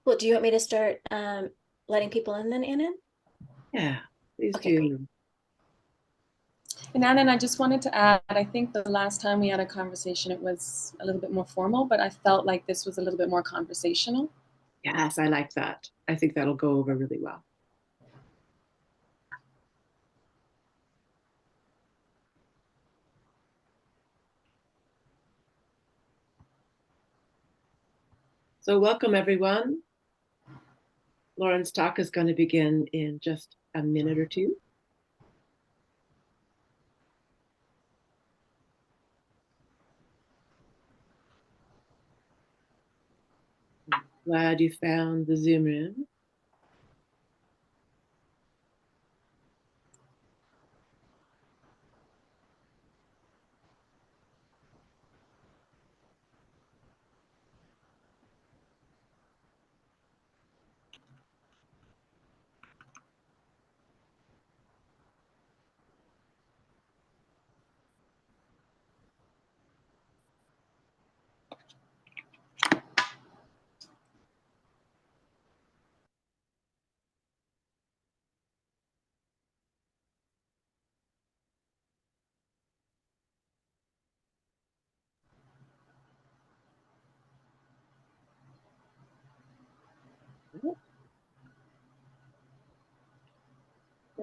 Well, do you want me to start letting people in then, Annan? Yeah, please Okay, great. do. And Annan, I just wanted to add, I think the last time we had a conversation, it was a little bit more formal, but I felt like this was a little bit more conversational. Yes, I like that. I think that'll go over really well. So welcome, everyone. Lauren's talk is going to begin in just a minute or two. Glad you found the Zoom room.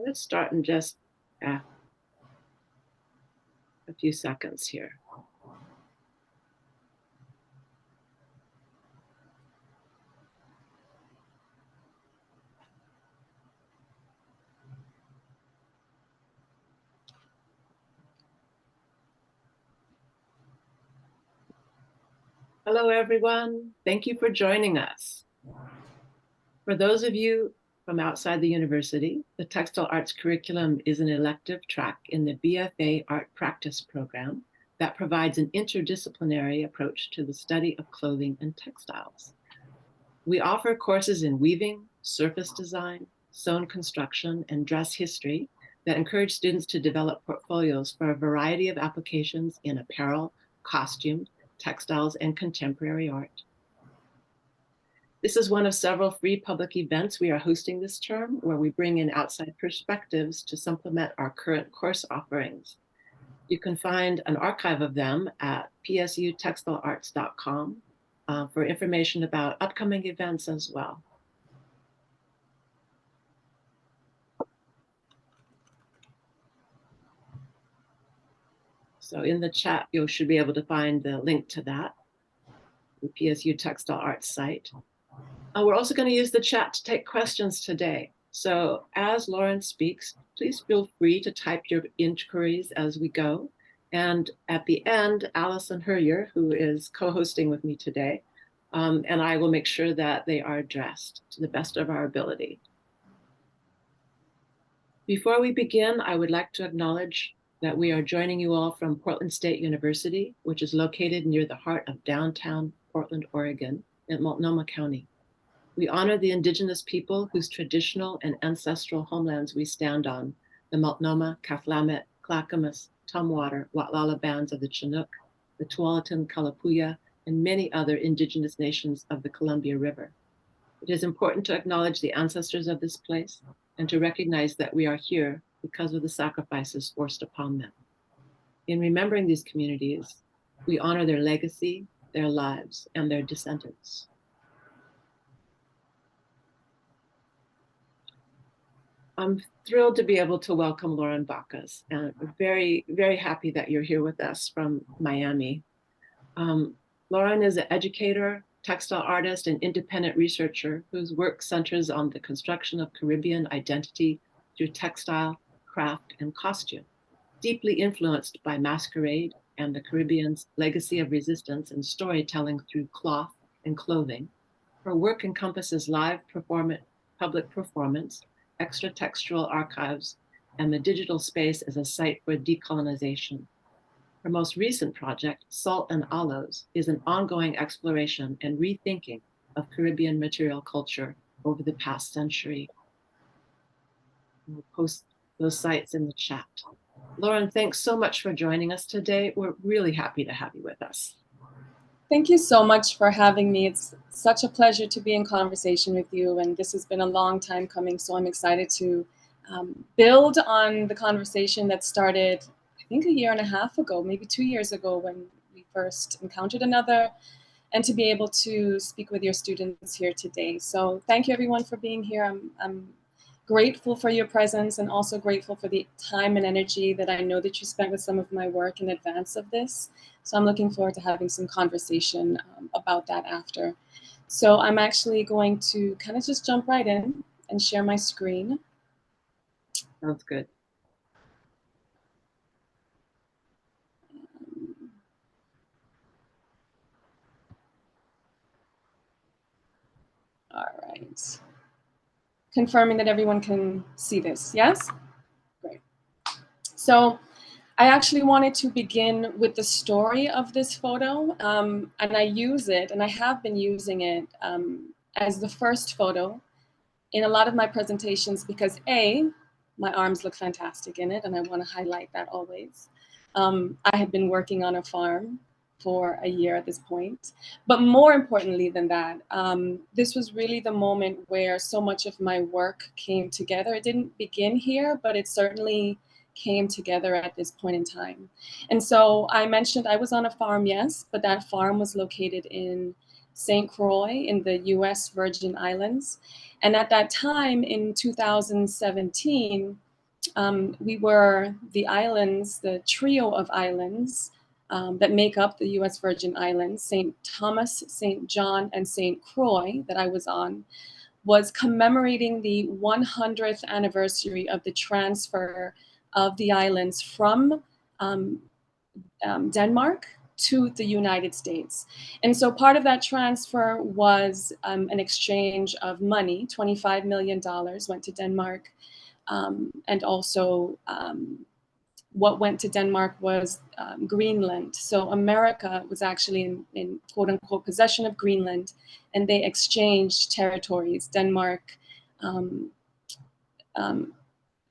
Let's start in just a few seconds here. Hello, everyone. Thank you for joining us. For those of you from outside the university, the Textile Arts curriculum is an elective track in the BFA Art Practice program that provides an interdisciplinary approach to the study of clothing and textiles. We offer courses in weaving, surface design, sewn construction, and dress history that encourage students to develop portfolios for a variety of applications in apparel, costumes, textiles, and contemporary art. This is one of several free public events we are hosting this term, where we bring in outside perspectives to supplement our current course offerings. You can find an archive of them at psutextilearts.com for information about upcoming events as well. So in the chat, you should be able to find the link to that, the PSU Textile Arts site. We're also going to use the chat to take questions today. So as Lauren speaks, please feel free to type your inquiries as we go. And at the end, Alison Hurrier, who is co-hosting with me today, and I will make sure that they are addressed to the best of our ability. Before we begin, I would like to acknowledge that we are joining you all from Portland State University, which is located near the heart of downtown Portland, Oregon, in Multnomah County. We honor the indigenous people whose traditional and ancestral homelands we stand on, the Multnomah, Cathlamet, Clackamas, Tumwater, Watlala bands of the Chinook, the Tualatin, Kalapuya, and many other indigenous nations of the Columbia River. It is important to acknowledge the ancestors of this place and to recognize that we are here because of the sacrifices forced upon them. In remembering these communities, we honor their legacy, their lives, and their descendants. I'm thrilled to be able to welcome Lauren Baccus, and very, very happy that you're here with us from Miami. Lauren is an educator, textile artist, and independent researcher whose work centers on the construction of Caribbean identity through textile, craft, and costume, deeply influenced by masquerade and the Caribbean's legacy of resistance and storytelling through cloth and clothing. Her work encompasses live public performance, extratextual archives, and the digital space as a site for decolonization. Her most recent project, Salt and Aloes, is an ongoing exploration and rethinking of Caribbean material culture over the past century. We'll post those sites in the chat. Lauren, thanks so much for joining us today. We're really happy to have you with us. Thank you so much for having me. It's such a pleasure to be in conversation with you, and this has been a long time coming, so I'm excited to build on the conversation that started, I think, a year and a half ago, maybe 2 years ago, when we first encountered another, and to be able to speak with your students here today. So thank you everyone for being here. I'm grateful for your presence, and also grateful for the time and energy that I know that you spent with some of my work in advance of this. So I'm looking forward to having some conversation about that after. So I'm actually going to kind of just jump right in and share my screen. Sounds good. All right. Confirming that everyone can see this, yes? Great. So I actually wanted to begin with the story of this photo, and I use it, and I have been using it as the first photo in a lot of my presentations because A, my arms look fantastic in it, and I want to highlight that always. I had been working on a farm for a year at this point, but more importantly than that, this was really the moment where so much of my work came together. It didn't begin here, but it certainly came together at this point in time. And so I mentioned I was on a farm, yes, but that farm was located in St. Croix in the US Virgin Islands. And at that time in 2017, we were the islands, the trio of islands that make up the US Virgin Islands, St. Thomas, St. John, and St. Croix that I was on, was commemorating the 100th anniversary of the transfer of the islands from Denmark to the United States. And so part of that transfer was an exchange of money. $25 million went to Denmark. And also what went to Denmark was Greenland. So America was actually in quote unquote possession of Greenland, and they exchanged territories. Denmark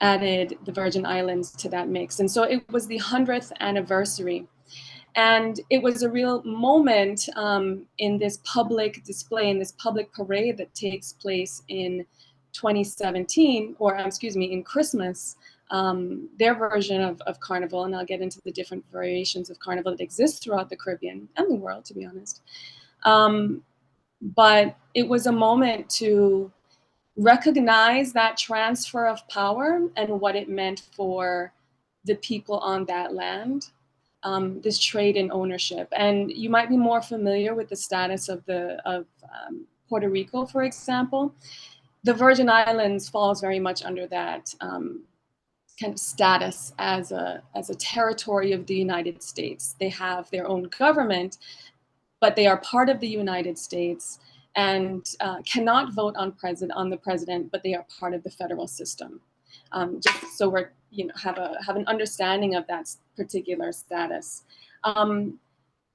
added the Virgin Islands to that mix. And so it was the 100th anniversary. And it was a real moment in this public display, in this public parade that takes place in 2017, or excuse me, in Christmas, their version of Carnival. And I'll get into the different variations of Carnival that exist throughout the Caribbean and the world, to be honest. But it was a moment to recognize that transfer of power and what it meant for the people on that land. This trade in ownership. And you might be more familiar with the status of Puerto Rico, for example. The Virgin Islands falls very much under that kind of status as a territory of the United States. They have their own government, but they are part of the United States and cannot vote on the president, but they are part of the federal system. Just so we're have an understanding of that particular status.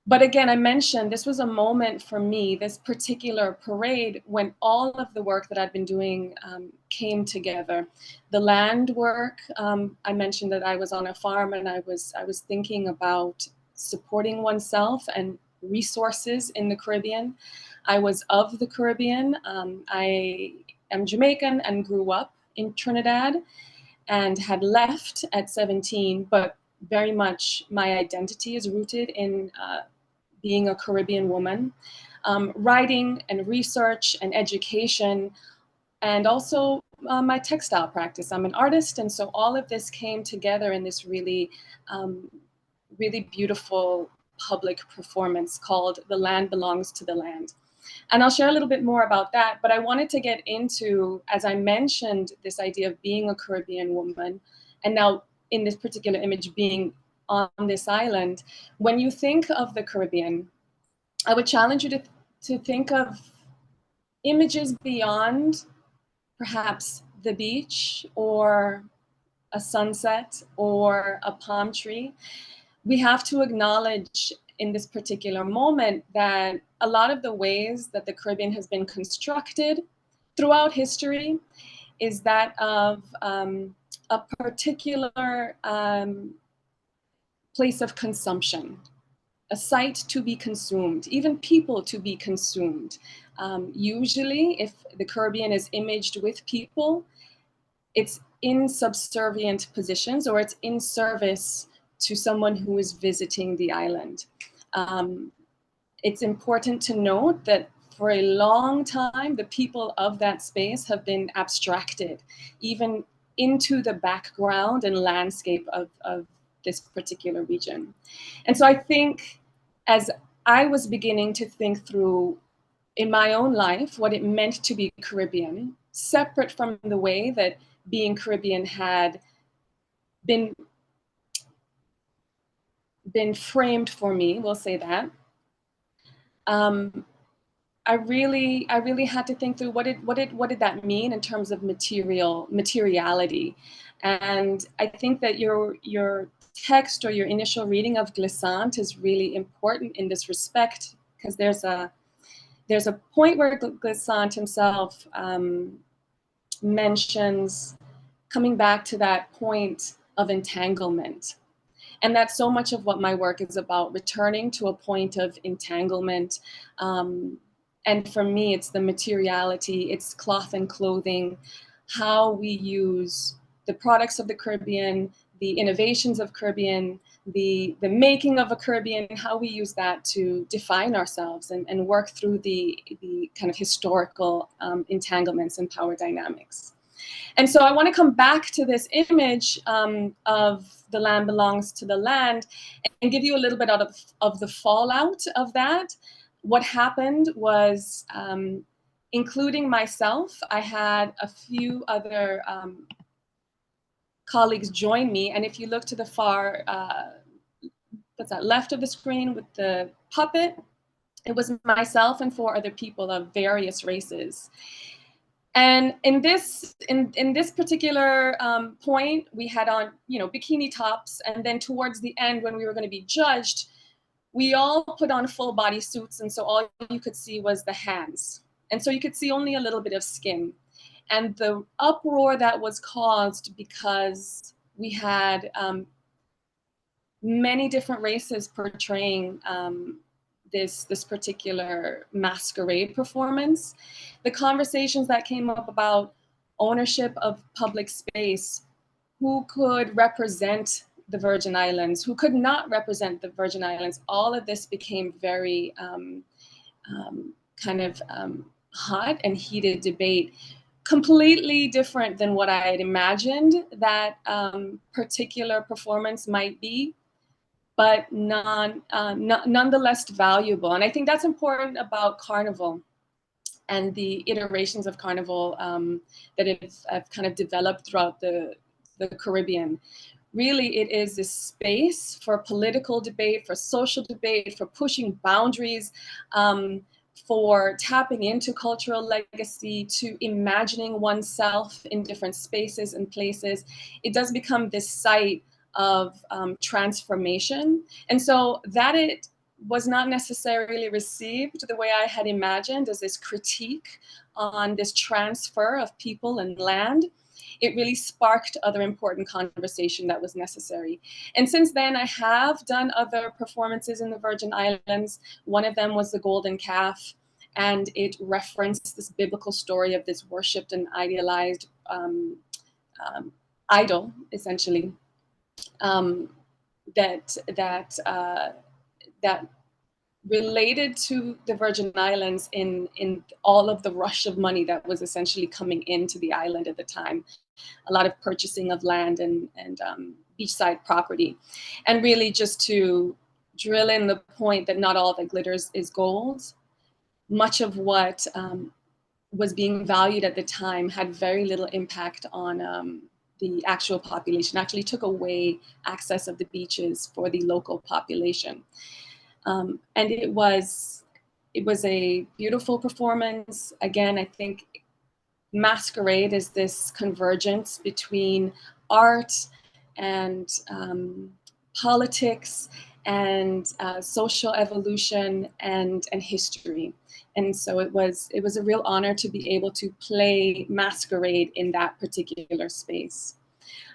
But again, I mentioned this was a moment for me, this particular parade, when all of the work that I've been doing came together. The land work, I mentioned that I was on a farm and I was thinking about supporting oneself and resources in the Caribbean. I was of the Caribbean. I am Jamaican and grew up in Trinidad and had left at 17, but very much my identity is rooted in being a Caribbean woman. Writing and research and education, and also my textile practice. I'm an artist, and so all of this came together in this really, really beautiful public performance called The Land Belongs to the Land. And I'll share a little bit more about that, but I wanted to get into, as I mentioned, this idea of being a Caribbean woman, and now in this particular image being on this island. When you think of the Caribbean, I would challenge you to think of images beyond perhaps the beach or a sunset or a palm tree. We have to acknowledge in this particular moment that a lot of the ways that the Caribbean has been constructed throughout history is that of a particular place of consumption. a site to be consumed, even people to be consumed. Usually, if the Caribbean is imaged with people, it's in subservient positions or it's in service to someone who is visiting the island. It's important to note that for a long time, the people of that space have been abstracted, even into the background and landscape of this particular region. And so I think as I was beginning to think through in my own life what it meant to be Caribbean, separate from the way that being Caribbean had been framed for me, we'll say that. I really had to think through what did that mean in terms of materiality. And I think that your text or your initial reading of Glissant is really important in this respect, because there's a point where Glissant himself mentions coming back to that point of entanglement. And that's so much of what my work is about, returning to a point of entanglement. And for me, it's the materiality, it's cloth and clothing, how we use the products of the Caribbean, the innovations of Caribbean, the making of a Caribbean, how we use that to define ourselves and work through the kind of historical entanglements and power dynamics. And so I want to come back to this image of the land belongs to the land and give you a little bit out of the fallout of that. What happened was, including myself, I had a few other colleagues join me. And if you look to the far, what's that, left of the screen with the puppet, it was myself and 4 other people of various races. And in this particular point, we had on, bikini tops, and then towards the end, when we were going to be judged, we all put on full body suits, and so all you could see was the hands, and so you could see only a little bit of skin. And the uproar that was caused because we had many different races portraying this particular masquerade performance. The conversations that came up about ownership of public space, who could represent the Virgin Islands, who could not represent the Virgin Islands, all of this became very hot and heated debate, completely different than what I had imagined that particular performance might be, but nonetheless valuable. And I think that's important about Carnival and the iterations of Carnival that have kind of developed throughout the Caribbean. Really, it is this space for political debate, for social debate, for pushing boundaries, for tapping into cultural legacy, to imagining oneself in different spaces and places. It does become this site of transformation. And so that it was not necessarily received the way I had imagined as this critique on this transfer of people and land. It really sparked other important conversation that was necessary. And since then, I have done other performances in the Virgin Islands. One of them was the Golden Calf, and it referenced this biblical story of this worshipped and idealized idol, essentially, that related to the Virgin Islands in all of the rush of money that was essentially coming into the island at the time. A lot of purchasing of land and beachside property. And really just to drill in the point that not all that glitters is gold. Much of what was being valued at the time had very little impact on the actual population, actually took away access of the beaches for the local population. And it was a beautiful performance. Again, I think masquerade is this convergence between art and politics and social evolution and history. And so it was a real honor to be able to play masquerade in that particular space.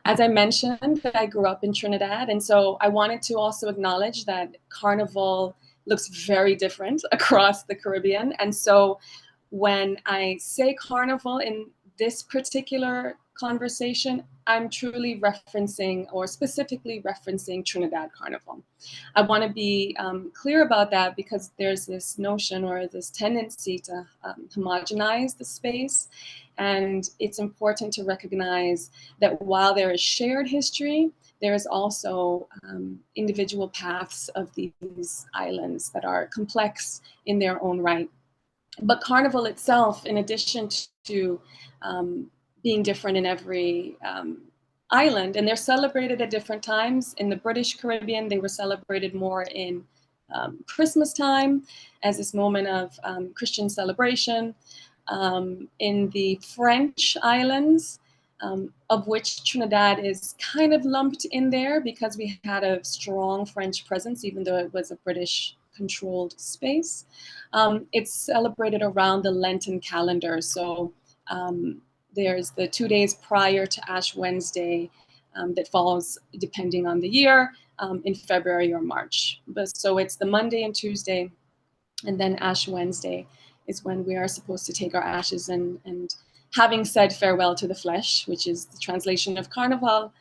As I mentioned, I grew up in Trinidad, and so I wanted to also acknowledge that Carnival looks very different across the Caribbean. And so when I say Carnival in this particular conversation, I'm truly referencing, or specifically referencing, Trinidad Carnival. I want to be clear about that, because there's this notion or this tendency to homogenize the space. And it's important to recognize that while there is shared history, there is also individual paths of these islands that are complex in their own right. But Carnival itself, in addition to being different in every island, and they're celebrated at different times. In the British Caribbean, they were celebrated more in Christmas time as this moment of Christian celebration. In the French islands, of which Trinidad is kind of lumped in there because we had a strong French presence, even though it was a British controlled space. It's celebrated around the Lenten calendar. So there's the 2 days prior to Ash Wednesday that falls, depending on the year, in February or March. So it's the Monday and Tuesday, and then Ash Wednesday is when we are supposed to take our ashes and having said farewell to the flesh, which is the translation of Carnival,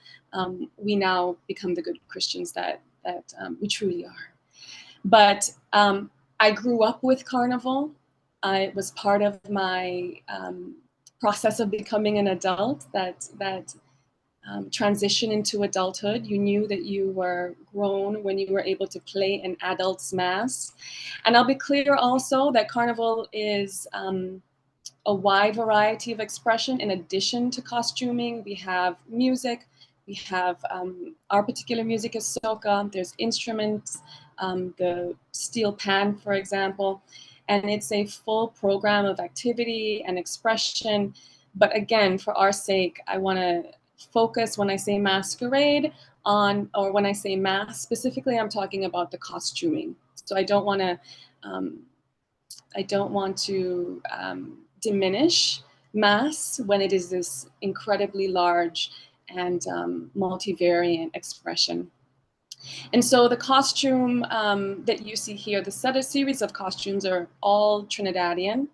we now become the good Christians that we truly are. But I grew up with Carnival. It was part of my process of becoming an adult, that transition into adulthood. You knew that you were grown when you were able to play an adult's mass. And I'll be clear also that Carnival is a wide variety of expression. In addition to costuming, we have music. We have our particular music is soca. There's instruments, the steel pan, for example. And it's a full program of activity and expression. But again, for our sake, I want to focus, when I say masquerade, on, or when I say mass specifically, I'm talking about the costuming. So I don't want to diminish mass when it is this incredibly large and multivariant expression. And so the costume that you see here, the series of costumes are all Trinidadian,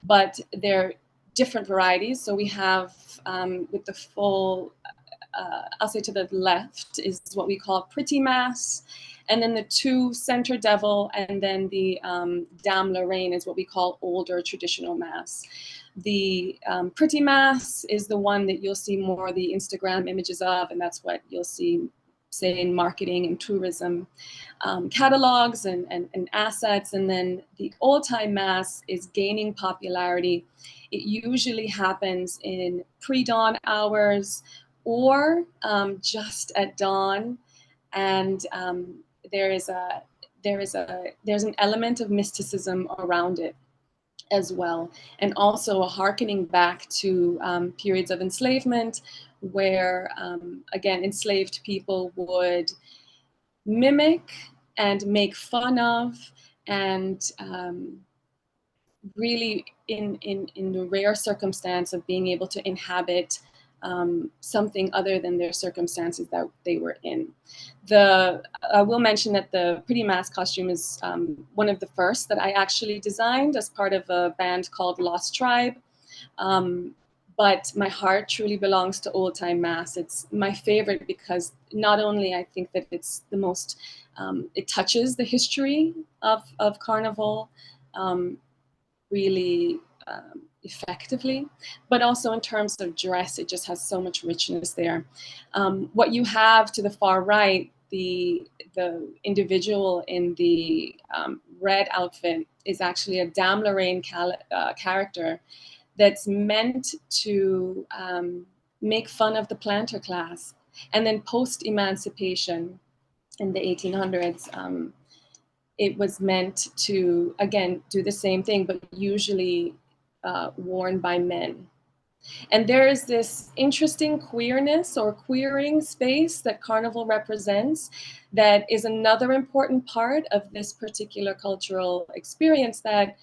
but they're different varieties. So we have with the full, I'll say to the left is what we call pretty mass. And then the two center devil, and then the Dame Lorraine is what we call older traditional mass. The pretty mass is the one that you'll see more of the Instagram images of, and that's what you'll see, say, in marketing and tourism catalogs and assets. And then the old time mass is gaining popularity. It usually happens in pre-dawn hours or just at dawn. And there's an element of mysticism around it as well, and also a hearkening back to periods of enslavement, where again, enslaved people would mimic and make fun of, and really in the rare circumstance of being able to inhabit something other than their circumstances that they were in. I will mention that the pretty mass costume is one of the first that I actually designed as part of a band called Lost Tribe. But my heart truly belongs to old time mass. It's my favorite because not only I think that it's the most, it touches the history of Carnival really effectively, but also in terms of dress, it just has so much richness there. What you have to the far right, the individual in the red outfit is actually a Dame Lorraine character that's meant to make fun of the planter class. And then post-emancipation in the 1800s, it was meant to, again, do the same thing, but usually worn by men. And there is this interesting queerness or queering space that Carnival represents that is another important part of this particular cultural experience, that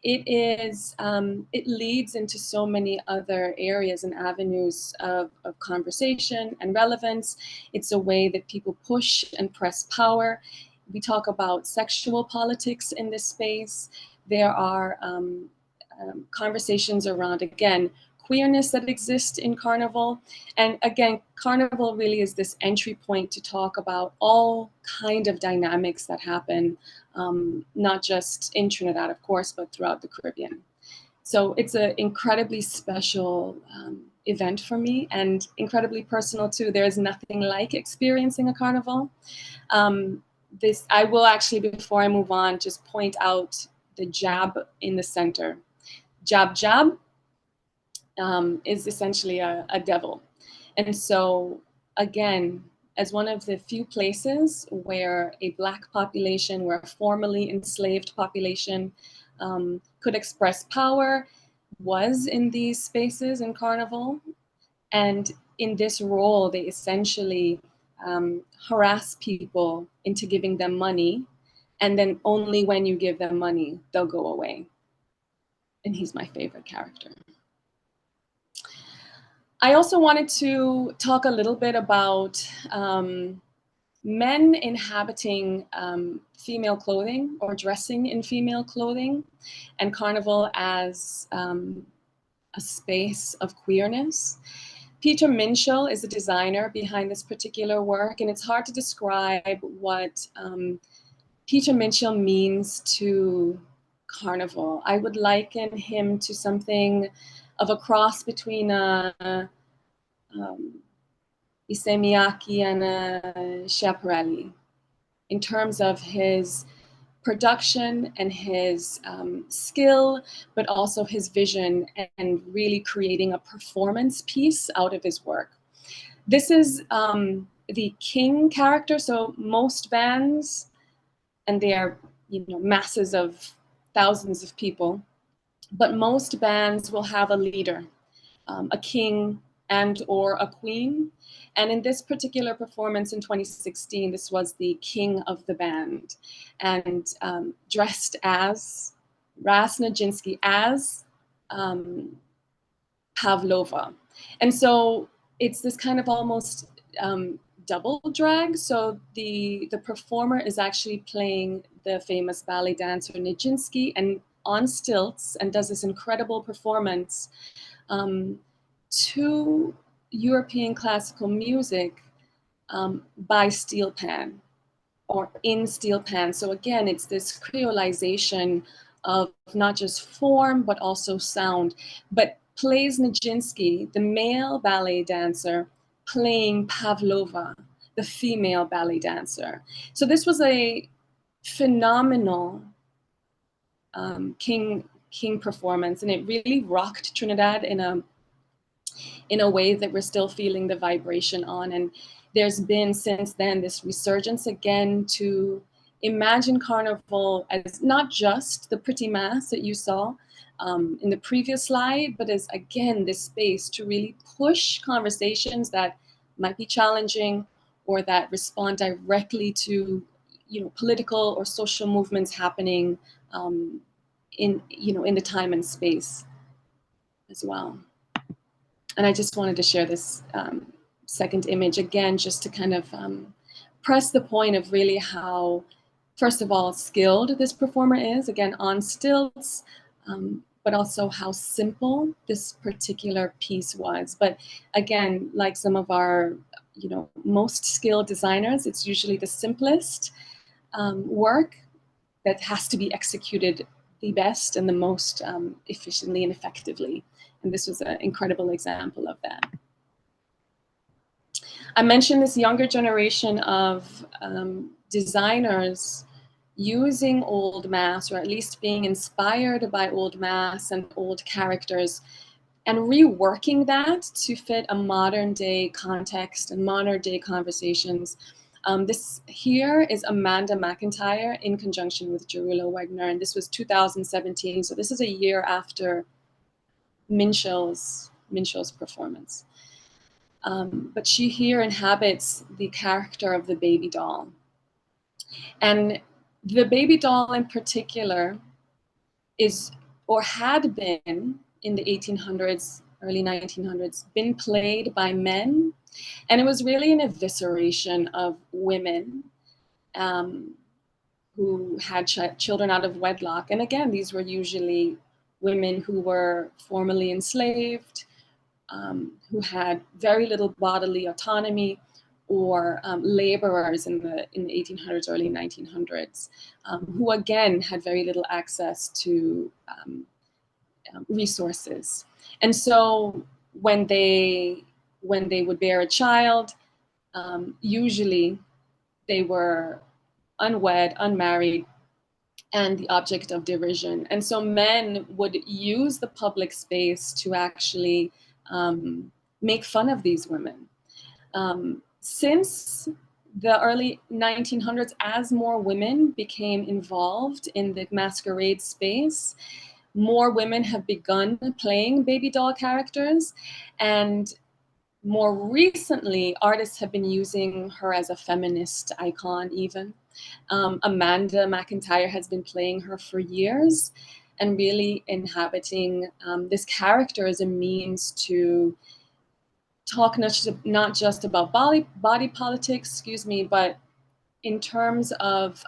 it leads into so many other areas and avenues of conversation and relevance. It's a way that people push and press power. We talk about sexual politics in this space. There are conversations around, again, queerness that exists in Carnival. And again, Carnival really is this entry point to talk about all kind of dynamics that happen, not just in Trinidad, of course, but throughout the Caribbean. So it's an incredibly special event for me, and incredibly personal too. There is nothing like experiencing a Carnival. I will actually, before I move on, just point out the jab in the center. Jab jab is essentially a devil. And so again, as one of the few places where a Black population, where a formerly enslaved population could express power, was in these spaces in Carnival. And in this role, they essentially harass people into giving them money. And then only when you give them money, they'll go away. And he's my favorite character. I also wanted to talk a little bit about men inhabiting female clothing or dressing in female clothing, and Carnival as a space of queerness. Peter Minshall is the designer behind this particular work, and it's hard to describe what Peter Minshall means to Carnival. I would liken him to something of a cross between a Issey Miyake and a Schiaparelli in terms of his production and his skill, but also his vision, and really creating a performance piece out of his work. This is the king character. So most bands, and they are, masses of thousands of people, but most bands will have a leader, a king and or a queen. And in this particular performance in 2016, this was the king of the band, and dressed as Ras Nijinsky as Pavlova. And so it's this kind of almost double drag. So the performer is actually playing the famous ballet dancer Nijinsky, and on stilts, and does this incredible performance to European classical music by steel pan or in steel pan. So again, it's this creolization of not just form, but also sound, but plays Nijinsky, the male ballet dancer, playing Pavlova, the female ballet dancer. So this was a phenomenal king performance, and it really rocked Trinidad in a way that we're still feeling the vibration on. And there's been since then this resurgence again to imagine Carnival as not just the pretty mass that you saw in the previous slide, but as, again, this space to really push conversations that might be challenging or that respond directly to political or social movements happening in the time and space as well. And I just wanted to share this second image again, just to kind of press the point of really how, first of all, skilled this performer is, again, on stilts, but also how simple this particular piece was. But again, like some of our, most skilled designers, it's usually the simplest work that has to be executed the best and the most efficiently and effectively. And this was an incredible example of that. I mentioned this younger generation of designers using old mass, or at least being inspired by old mass and old characters, and reworking that to fit a modern day context and modern day conversations. This here is Amanda McIntyre in conjunction with Jerula Wegner, and this was 2017. So this is a year after Minshall's performance. But she here inhabits the character of the baby doll. And the baby doll in particular is or had been in the 1800s, early 1900s, been played by men. And it was really an evisceration of women who had children out of wedlock. And again, these were usually women who were formerly enslaved, who had very little bodily autonomy, or laborers in the 1800s, early 1900s, who again had very little access to resources. And so when they would bear a child, usually they were unwed, unmarried, and the object of derision. And so men would use the public space to actually make fun of these women. Since the early 1900s, as more women became involved in the masquerade space, more women have begun playing baby doll characters. And more recently, artists have been using her as a feminist icon even. Amanda McIntyre has been playing her for years and really inhabiting this character as a means to talk not just about body politics, excuse me, but in terms of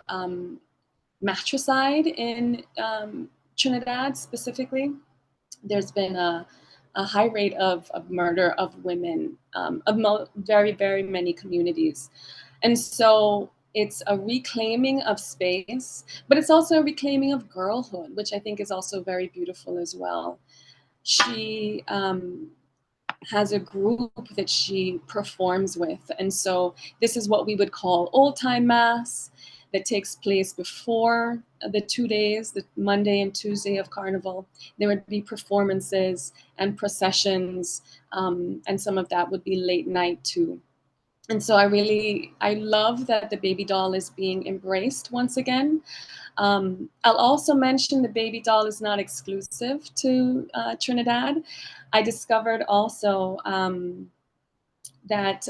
matricide in Trinidad specifically. There's been a high rate of murder of women of very, very many communities. And so it's a reclaiming of space, but it's also a reclaiming of girlhood, which I think is also very beautiful as well. She has a group that she performs with. And so this is what we would call old time mass that takes place before the 2 days, the Monday and Tuesday of Carnival. There would be performances and processions, and some of that would be late night too. And so I love that the baby doll is being embraced once again. I'll also mention the baby doll is not exclusive to Trinidad. I discovered also that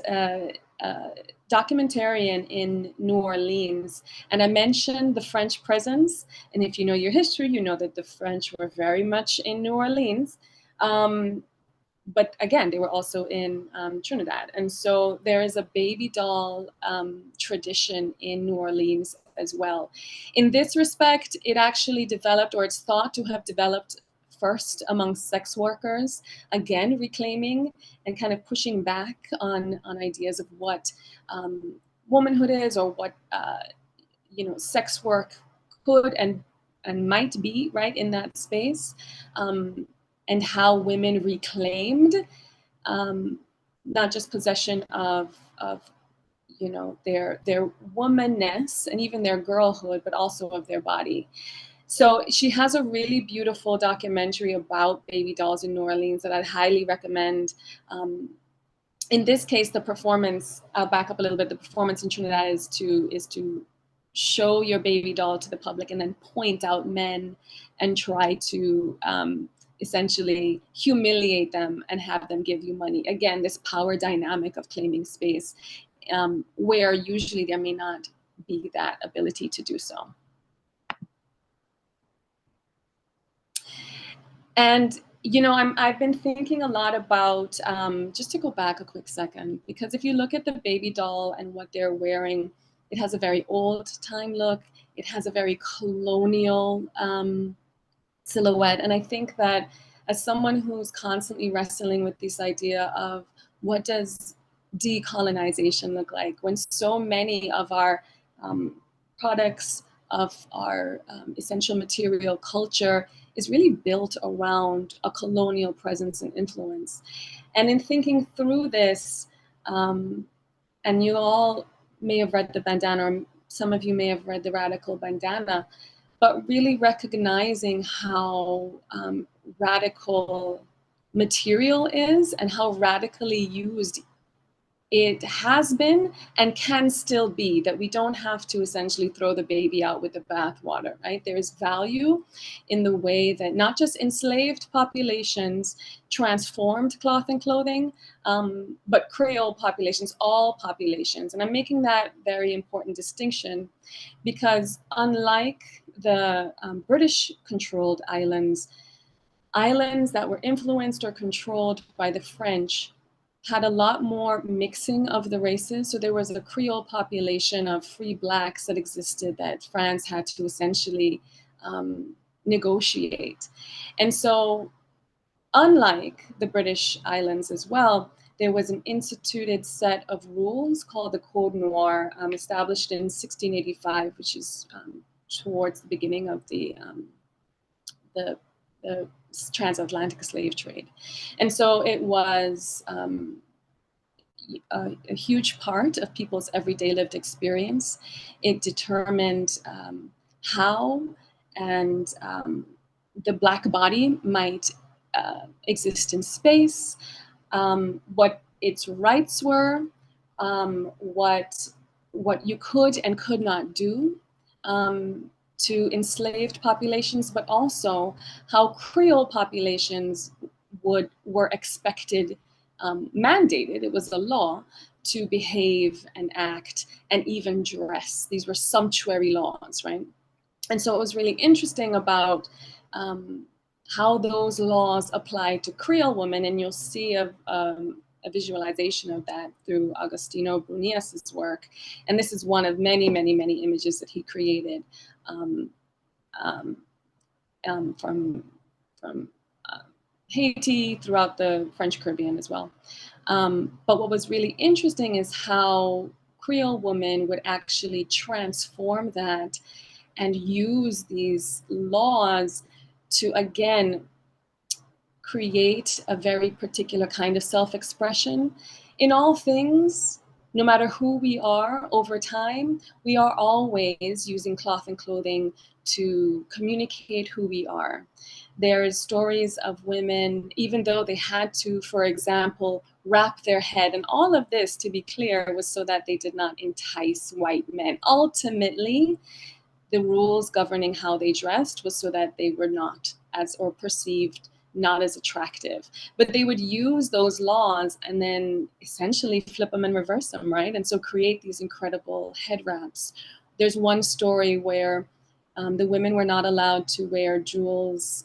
documentarian in New Orleans, and I mentioned the French presence. And if you know your history, you know that the French were very much in New Orleans. But again, they were also in Trinidad. And so there is a baby doll tradition in New Orleans as well. In this respect, it actually developed, or it's thought to have developed first among sex workers, again, reclaiming and kind of pushing back on ideas of what womanhood is, or what sex work could and might be, right, in that space. And how women reclaimed not just possession of their womanness and even their girlhood, but also of their body. So she has a really beautiful documentary about baby dolls in New Orleans that I'd highly recommend. In this case, the performance, I'll back up a little bit, the performance in Trinidad is to show your baby doll to the public and then point out men and try to essentially humiliate them and have them give you money. Again, this power dynamic of claiming space, where usually there may not be that ability to do so. And I've been thinking a lot about, just to go back a quick second, because if you look at the baby doll and what they're wearing, it has a very old time look. It has a very colonial silhouette. And I think that as someone who's constantly wrestling with this idea of what does decolonization look like, when so many of our products, of our essential material culture is really built around a colonial presence and influence. And in thinking through this, and you all may have read the bandana, or some of you may have read the Radical Bandana, but really recognizing how radical material is and how radically used it has been and can still be, that we don't have to essentially throw the baby out with the bathwater, right? There is value in the way that not just enslaved populations transformed cloth and clothing, but Creole populations, all populations. And I'm making that very important distinction because unlike the British-controlled islands, islands that were influenced or controlled by the French, had a lot more mixing of the races. So there was a Creole population of free blacks that existed that France had to essentially negotiate. And so, unlike the British islands as well, there was an instituted set of rules called the Code Noir, established in 1685, which is towards the beginning of the transatlantic slave trade. And so it was a huge part of people's everyday lived experience. It determined how and the Black body might exist in space, what its rights were, what you could and could not do to enslaved populations, but also how Creole populations were expected, mandated, it was a law, to behave and act and even dress. These were sumptuary laws, right? And so it was really interesting about how those laws apply to Creole women, and you'll see a visualization of that through Agostino Brunias's work. And this is one of many, many, many images that he created from Haiti, throughout the French Caribbean as well. But what was really interesting is how Creole women would actually transform that and use these laws to, again, create a very particular kind of self-expression. In all things, no matter who we are over time, we are always using cloth and clothing to communicate who we are. There's stories of women, even though they had to, for example, wrap their head, and all of this, to be clear, was so that they did not entice white men. Ultimately, the rules governing how they dressed was so that they were not as, or perceived not as attractive. But they would use those laws and then essentially flip them and reverse them, right? And so create these incredible head wraps. There's one story where the women were not allowed to wear jewels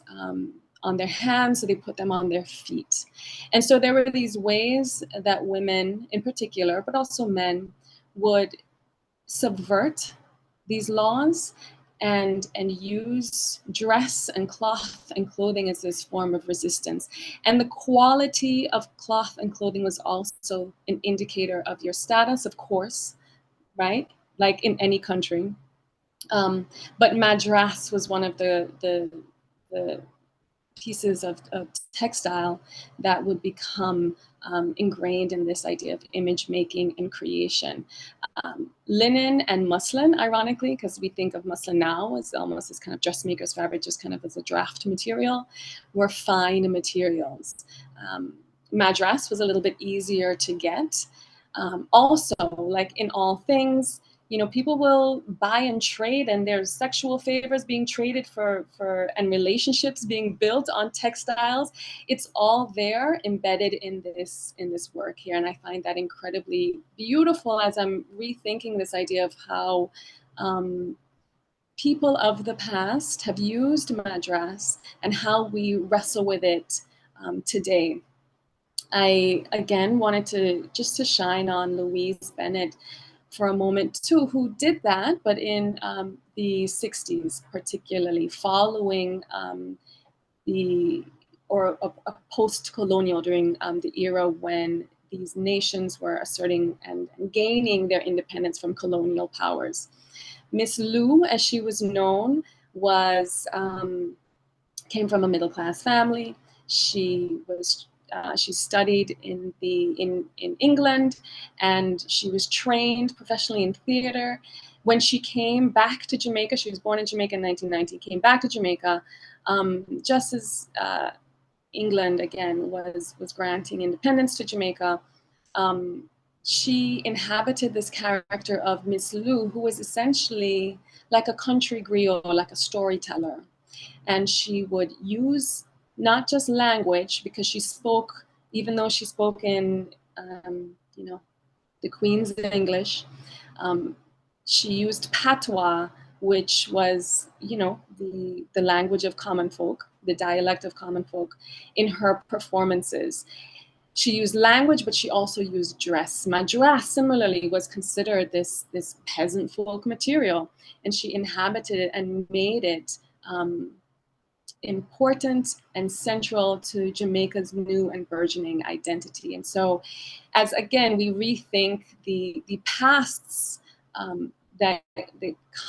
on their hands, so they put them on their feet. And so there were these ways that women in particular, but also men, would subvert these laws and use dress and cloth and clothing as this form of resistance. And the quality of cloth and clothing was also an indicator of your status, of course, right? Like in any country. But madras was one of the pieces of textile that would become ingrained in this idea of image making and creation. Linen and muslin, ironically, because we think of muslin now as almost as kind of dressmaker's fabric, just kind of as a draft material, were fine materials. Madras was a little bit easier to get. Also, like in all things, you know, people will buy and trade, and there's sexual favors being traded for and relationships being built on textiles. It's all there embedded in this work here. And I find that incredibly beautiful as I'm rethinking this idea of how people of the past have used madras and how we wrestle with it today. I, again, wanted to shine on Louise Bennett for a moment too, who did that, but in the 60s, particularly following a post-colonial, during the era when these nations were asserting and gaining their independence from colonial powers. Miss Lou, as she was known, was came from a middle-class family. She studied in England, and she was trained professionally in theater. When she came back to Jamaica, she was born in Jamaica in 1990, came back to Jamaica just as England, again, was granting independence to Jamaica. She inhabited this character of Miss Lou, who was essentially like a country griot, like a storyteller. And she would use not just language, because she spoke, even though she spoke in, the Queen's English, she used patois which was, the language of common folk, the dialect of common folk, in her performances. She used language, but she also used dress. Madras, similarly, was considered this peasant folk material, and she inhabited it and made it important and central to Jamaica's new and burgeoning identity. And so, as again, we rethink the pasts that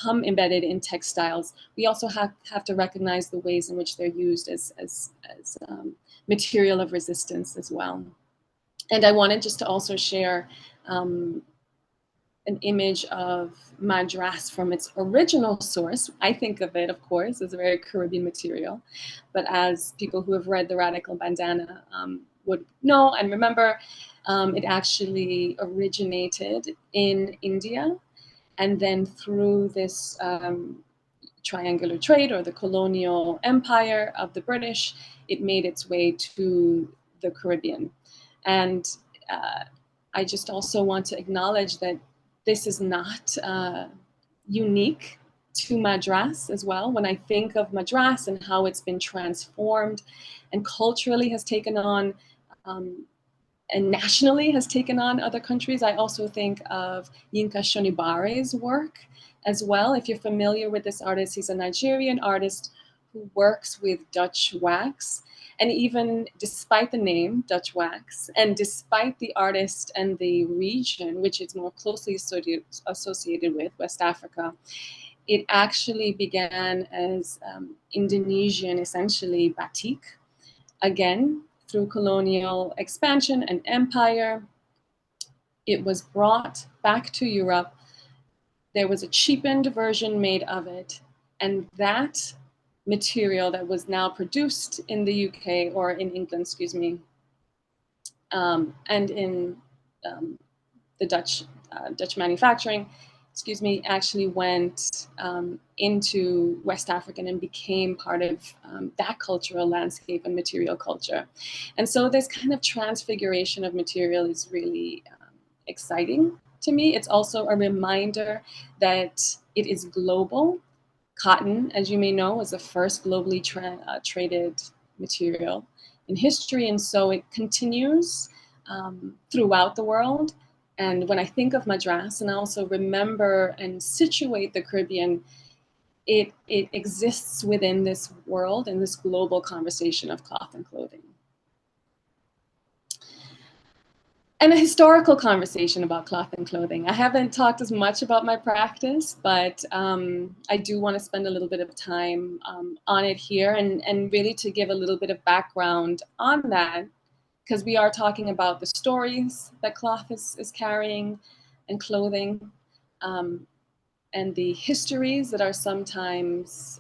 come embedded in textiles, we also have to recognize the ways in which they're used as material of resistance as well. And I wanted just to also share an image of Madras from its original source. I think of it, of course, as a very Caribbean material, but as people who have read The Radical Bandana would know and remember, it actually originated in India, and then through this triangular trade, or the colonial empire of the British, it made its way to the Caribbean. And I just also want to acknowledge that this is not unique to Madras as well. When I think of Madras and how it's been transformed and culturally has taken on and nationally has taken on other countries, I also think of Yinka Shonibare's work as well. If you're familiar with this artist, he's a Nigerian artist who works with Dutch wax. And even despite the name, Dutch wax, and despite the artist and the region, which it's more closely associated with, West Africa, it actually began as Indonesian, essentially, batik. Again, through colonial expansion and empire, it was brought back to Europe. There was a cheapened version made of it, and that material that was now produced in the UK, or in England, excuse me, and in the Dutch manufacturing, excuse me, actually went into West Africa and became part of that cultural landscape and material culture. And so this kind of transfiguration of material is really exciting to me. It's also a reminder that it is global. Cotton, as you may know, was the first globally traded material in history, and so it continues throughout the world. And when I think of Madras, and I also remember and situate the Caribbean, it exists within this world and this global conversation of cloth and clothing. And a historical conversation about cloth and clothing. I haven't talked as much about my practice, but I do want to spend a little bit of time on it here, and really to give a little bit of background on that, because we are talking about the stories that cloth is carrying and clothing, and the histories that are sometimes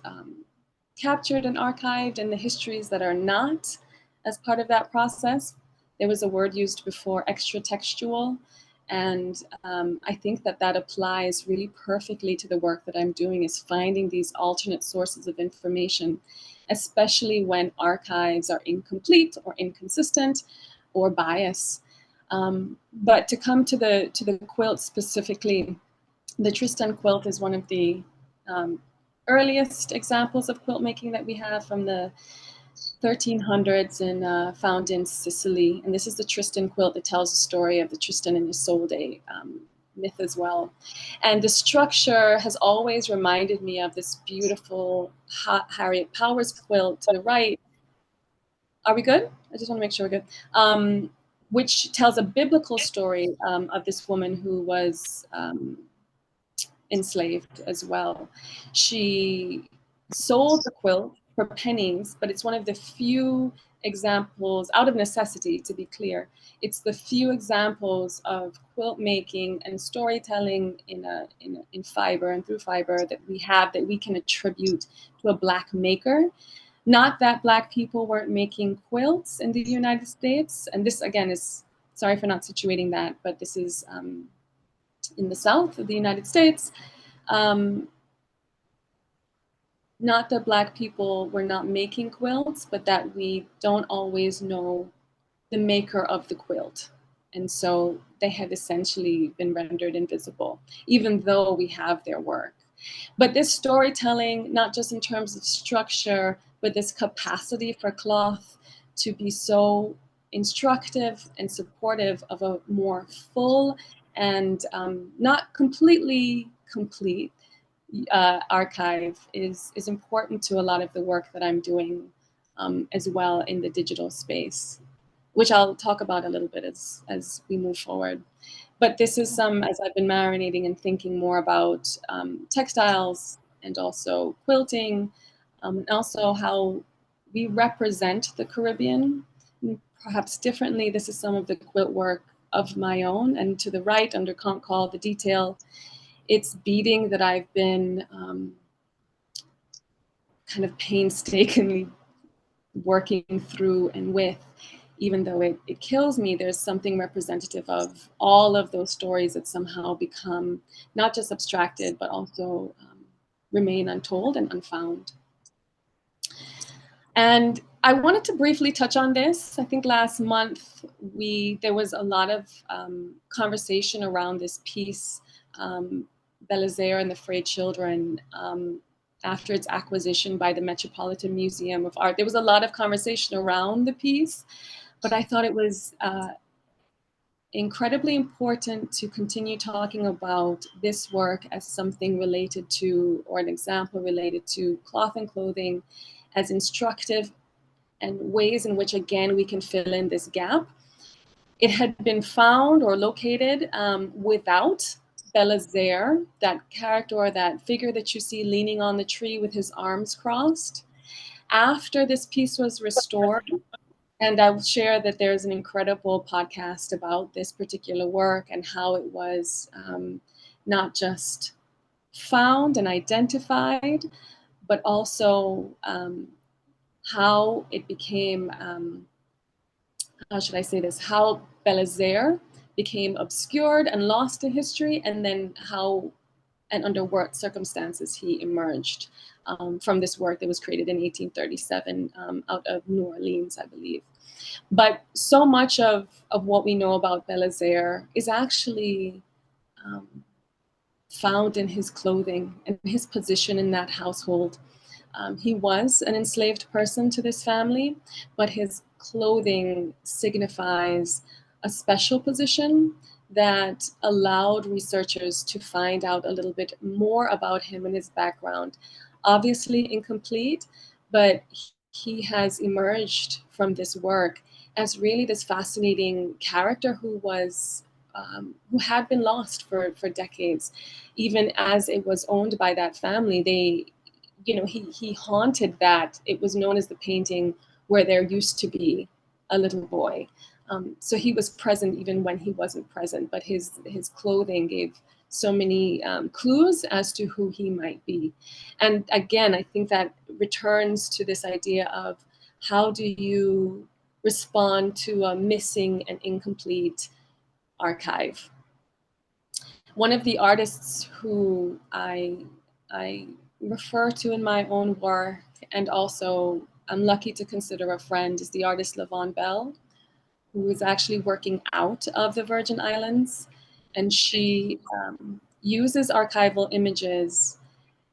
captured and archived, and the histories that are not as part of that process. There was a word used before, extratextual, and I think that applies really perfectly to the work that I'm doing, is finding these alternate sources of information, especially when archives are incomplete or inconsistent or biased. But to come to the quilt specifically, the Tristan quilt is one of the earliest examples of quilt making that we have from the 1300s, and found in Sicily. And this is the Tristan quilt that tells the story of the Tristan and Isolde myth as well. And the structure has always reminded me of this beautiful Harriet Powers quilt to the right. Are we good? I just want to make sure we're good. Which tells a biblical story of this woman who was enslaved as well. She sold the quilt for pennies, but it's one of the few examples, out of necessity, to be clear, it's the few examples of quilt making and storytelling in fiber and through fiber that we have, that we can attribute to a Black maker. Not that Black people weren't making quilts in the United States, and this again is, sorry for not situating that, but this is in the South of the United States. Not that Black people were not making quilts, but that we don't always know the maker of the quilt. And so they have essentially been rendered invisible, even though we have their work. But this storytelling, not just in terms of structure, but this capacity for cloth to be so instructive and supportive of a more full and not completely complete archive is important to a lot of the work that I'm doing as well in the digital space, which I'll talk about a little bit as we move forward. But this is as I've been marinating and thinking more about textiles and also quilting, and also how we represent the Caribbean, perhaps differently. This is some of the quilt work of my own. And to the right, under Conch Call, the detail, it's beading that I've been kind of painstakingly working through and with. Even though it kills me, there's something representative of all of those stories that somehow become not just abstracted, but also remain untold and unfound. And I wanted to briefly touch on this. I think last month there was a lot of conversation around this piece, Belisaire and the Frayed Children, after its acquisition by the Metropolitan Museum of Art. There was a lot of conversation around the piece, but I thought it was incredibly important to continue talking about this work as something related to, or an example related to, cloth and clothing as instructive and ways in which, again, we can fill in this gap. It had been found or located without Belisaire, that character or that figure that you see leaning on the tree with his arms crossed. After this piece was restored, and I will share that there's an incredible podcast about this particular work and how it was not just found and identified, but also how it became, how should I say this, how Belisaire became obscured and lost in history, and then how and under what circumstances he emerged from this work that was created in 1837 out of New Orleans, I believe. But so much of what we know about Belisaire is actually found in his clothing and his position in that household. He was an enslaved person to this family, but his clothing signifies a special position that allowed researchers to find out a little bit more about him and his background. Obviously incomplete, but he has emerged from this work as really this fascinating character who had been lost for decades. Even as it was owned by that family, he haunted that. It was known as the painting where there used to be a little boy. So he was present even when he wasn't present, but his clothing gave so many clues as to who he might be. And again, I think that returns to this idea of how do you respond to a missing and incomplete archive. One of the artists who I refer to in my own work, and also I'm lucky to consider a friend, is the artist Lavon Bell, who is actually working out of the Virgin Islands. And she uses archival images,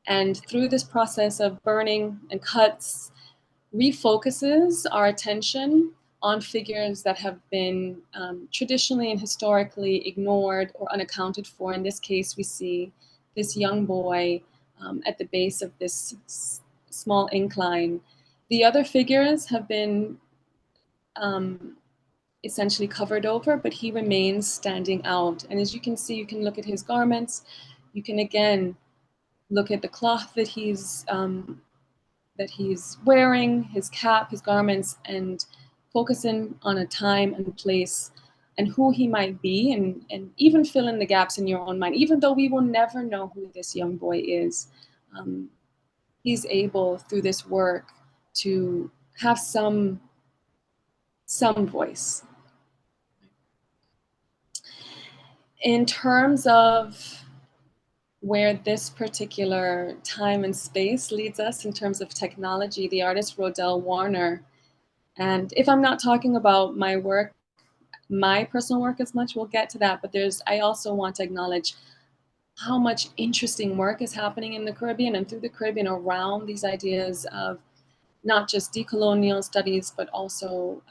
and through this process of burning and cuts, refocuses our attention on figures that have been traditionally and historically ignored or unaccounted for. In this case, we see this young boy at the base of this small incline. The other figures have been essentially covered over, but he remains standing out. And as you can see, you can look at his garments. You can again look at the cloth that he's wearing, his cap, his garments, and focusing on a time and place and who he might be, and even fill in the gaps in your own mind. Even though we will never know who this young boy is, he's able through this work to have some voice. In terms of where this particular time and space leads us in terms of technology, the artist Rodell Warner, and if I'm not talking about my personal work as much, we'll get to that, but I also want to acknowledge how much interesting work is happening in the Caribbean and through the Caribbean around these ideas of not just decolonial studies, but also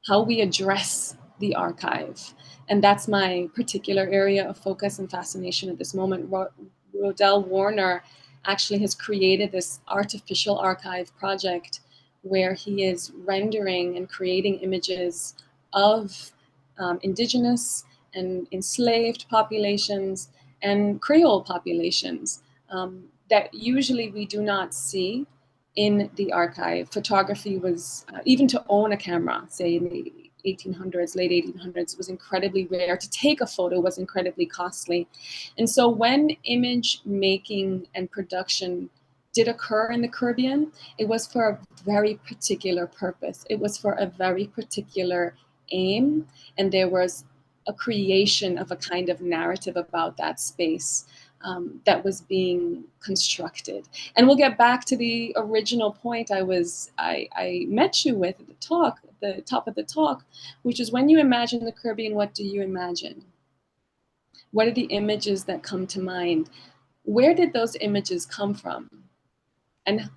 how we address the archive. And that's my particular area of focus and fascination at this moment. Rodell Warner actually has created this artificial archive project where he is rendering and creating images of indigenous and enslaved populations and Creole populations that usually we do not see in the archive. Photography was, even to own a camera, say in the 1800s, late 1800s, was incredibly rare. To take a photo was incredibly costly. And so when image making and production did occur in the Caribbean, it was for a very particular purpose. It was for a very particular aim, and there was a creation of a kind of narrative about that space that was being constructed. And we'll get back to the original point I met you with at the top of the talk, which is when you imagine the Caribbean, what do you imagine? What are the images that come to mind? Where did those images come from? And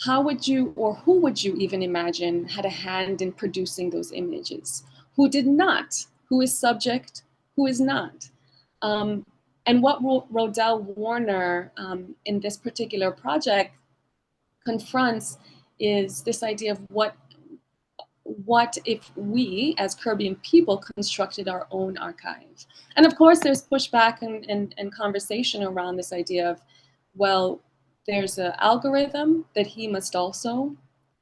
how would you, or who would you even imagine had a hand in producing those images? Who did not? Who is subject? Who is not? And what Rodell Warner in this particular project confronts is this idea of what if we as Caribbean people constructed our own archive? And of course, there's pushback and conversation around this idea of, well, there's an algorithm that he must also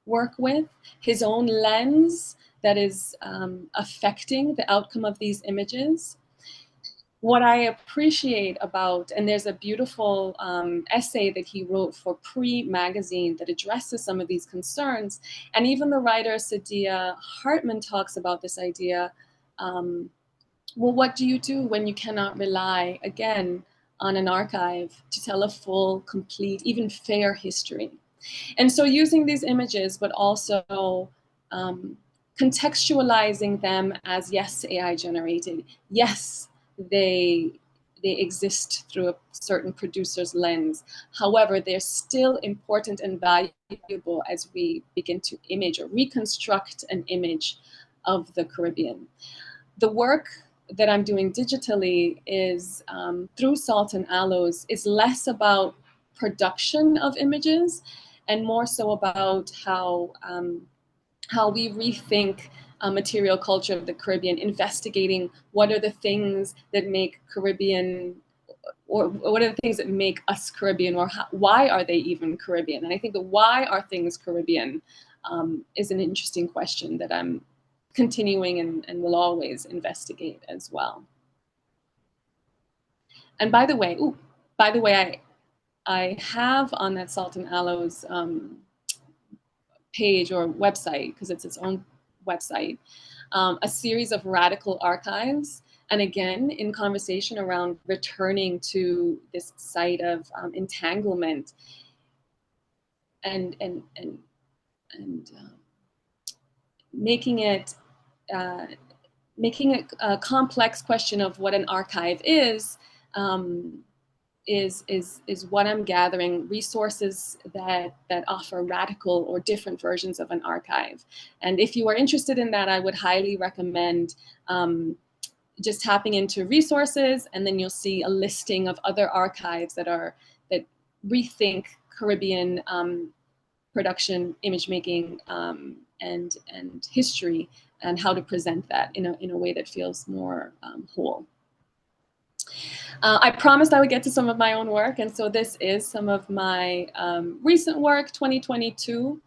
work with, his own lens that is affecting the outcome of these images. What I appreciate about, and there's a beautiful essay that he wrote for Pre magazine that addresses some of these concerns. And even the writer Sadia Hartman talks about this idea. Well, what do you do when you cannot rely, again, on an archive to tell a full, complete, even fair history? And so using these images, but also contextualizing them as, yes, AI generated, yes, they exist through a certain producer's lens. However, they're still important and valuable as we begin to image or reconstruct an image of the Caribbean. The work that I'm doing digitally is through Salt and Aloes is less about production of images and more so about how we rethink material culture of the Caribbean, investigating what are the things that make Caribbean, or what are the things that make us Caribbean, or why are they even Caribbean? And I think the why are things Caribbean is an interesting question that I'm continuing and will always investigate as well. And by the way, I have on that Salt and Aloes page or website, because it's its own website, a series of radical archives. And again, in conversation around returning to this site of entanglement and making it a complex question of what an archive is what I'm gathering, resources that offer radical or different versions of an archive. And if you are interested in that, I would highly recommend just tapping into resources, and then you'll see a listing of other archives that rethink Caribbean production, image making, and history, and how to present that in a way that feels more whole. I promised I would get to some of my own work, and so this is some of my recent work, 2022,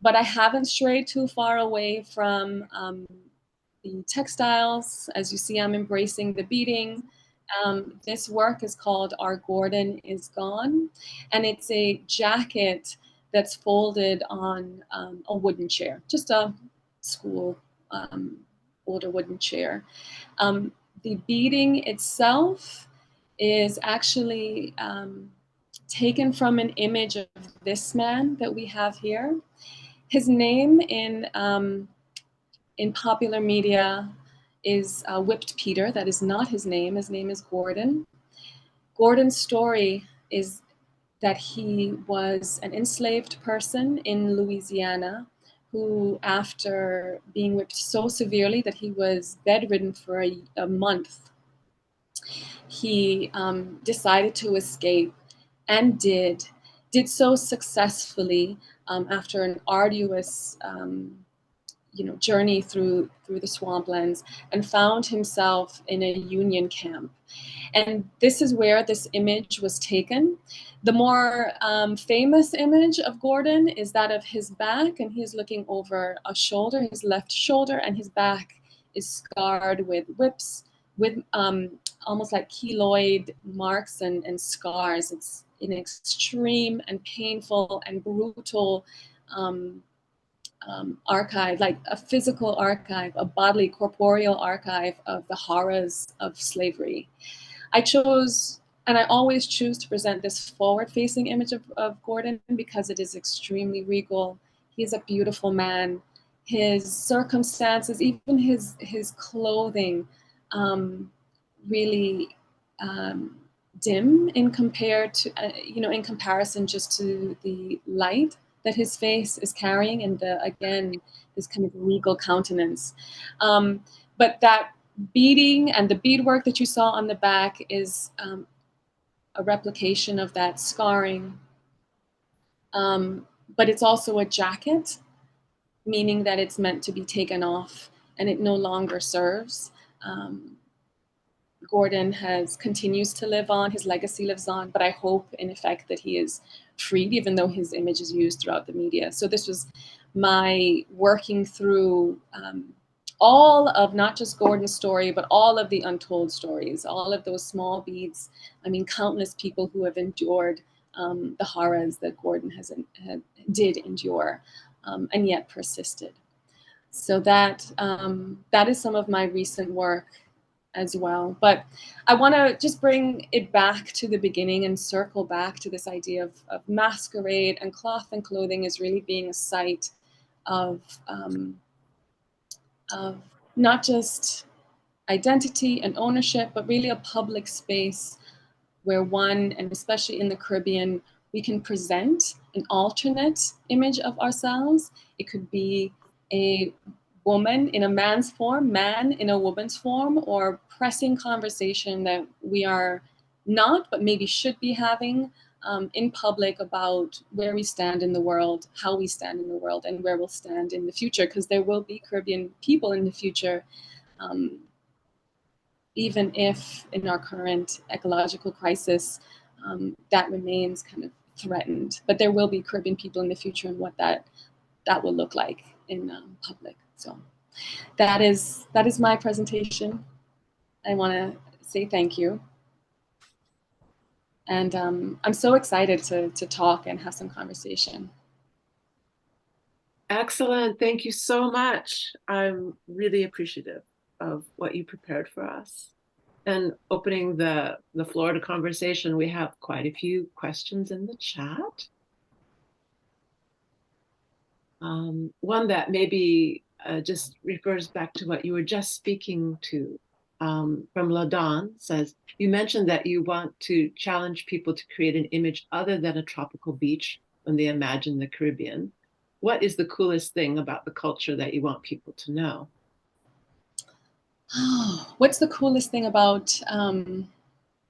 but I haven't strayed too far away from the textiles. As you see, I'm embracing the beading. This work is called Our Gordon is Gone, and it's a jacket that's folded on a wooden chair, just a school older wooden chair. The beading itself is actually taken from an image of this man that we have here. His name in popular media is Whipped Peter. That is not his name. His name is Gordon. Gordon's story is that he was an enslaved person in Louisiana who, after being whipped so severely that he was bedridden for a month, he decided to escape and did so successfully after an arduous journey through the swamplands, and found himself in a Union camp. And this is where this image was taken. The more famous image of Gordon is that of his back, and he is looking over a shoulder, his left shoulder, and his back is scarred with whips, with almost like keloid marks and scars. It's an extreme and painful and brutal archive, like a physical archive, a bodily, corporeal archive of the horrors of slavery. I chose, and I always choose to present this forward-facing image of Gordon because it is extremely regal. He's a beautiful man. His circumstances, even his clothing, really dim in in comparison just to the light that his face is carrying, and again, this kind of regal countenance. But that beading and the beadwork that you saw on the back is a replication of that scarring. But it's also a jacket, meaning that it's meant to be taken off and it no longer serves. Gordon continues to live on, his legacy lives on, but I hope in effect that he is freed, even though his image is used throughout the media. So this was my working through all of not just Gordon's story, but all of the untold stories, all of those small beads. I mean, countless people who have endured the horrors that Gordon did endure, and yet persisted. So that is some of my recent work as well. But I want to just bring it back to the beginning and circle back to this idea of masquerade and cloth and clothing as really being a site of not just identity and ownership, but really a public space where one, and especially in the Caribbean, we can present an alternate image of ourselves. It could be a woman in a man's form, man in a woman's form, or pressing conversation that we are not, but maybe should be having in public about where we stand in the world, how we stand in the world, and where we'll stand in the future, because there will be Caribbean people in the future, even if in our current ecological crisis, that remains kind of threatened. But there will be Caribbean people in the future, and what that will look like in public. So that is my presentation. I want to say thank you. And I'm so excited to talk and have some conversation. Excellent. Thank you so much. I'm really appreciative of what you prepared for us. And opening the floor to conversation, we have quite a few questions in the chat. One that maybe just refers back to what you were just speaking to, from Ladon, says, you mentioned that you want to challenge people to create an image other than a tropical beach when they imagine the Caribbean. What is the coolest thing about the culture that you want people to know? What's the coolest thing about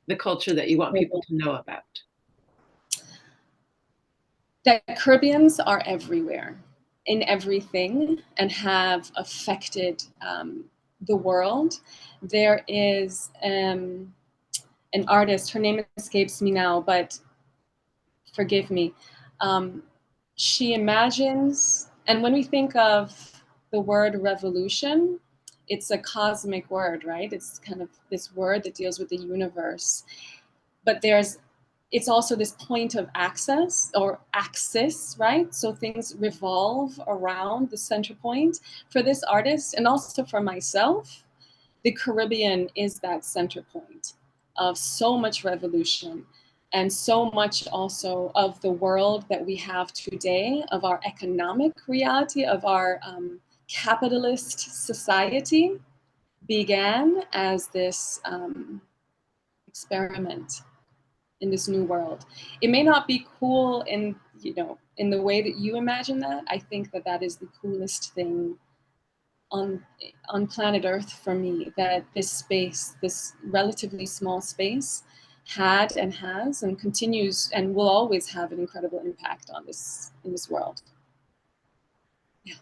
the culture that you want people to know about? That Caribbeans are everywhere, in everything, and have affected the world. There is an artist, her name escapes me now, but forgive me. She imagines, and when we think of the word revolution, it's a cosmic word, right? It's kind of this word that deals with the universe. But it's also this point of access or axis, right? So things revolve around the center point. For this artist, and also for myself, the Caribbean is that center point of so much revolution and so much also of the world that we have today, of our economic reality, of our capitalist society, began as this experiment this new world. It may not be cool in, you know, in the way that you imagine that. I think that that is the coolest thing on planet Earth for me, that this space, this relatively small space, had and has and continues and will always have an incredible impact on this in this world. Yeah.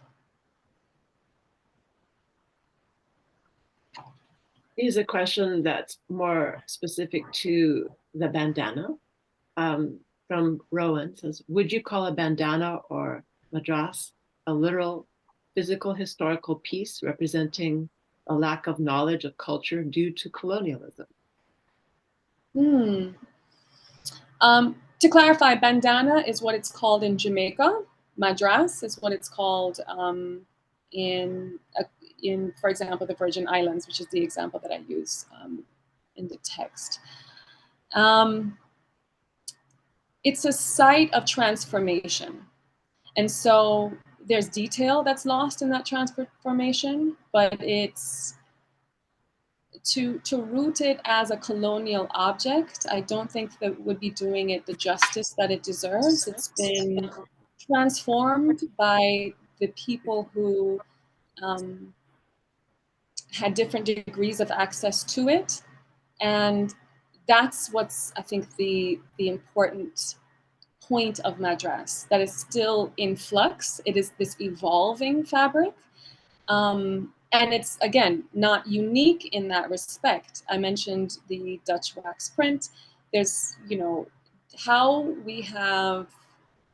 Here's a question that's more specific to the bandana. From Rowan says, would you call a bandana or madras a literal physical historical piece representing a lack of knowledge of culture due to colonialism? To clarify, bandana is what it's called in Jamaica. Madras is what it's called in, for example, the Virgin Islands, which is the example that I use in the text. It's a site of transformation. And so there's detail that's lost in that transformation, but it's to root it as a colonial object, I don't think that would be doing it the justice that it deserves. It's been transformed by the people who had different degrees of access to it. And that's what's, I think, the important point of Madras, that is still in flux. It is this evolving fabric. And it's, again, not unique in that respect. I mentioned the Dutch wax print. There's, you know, how we have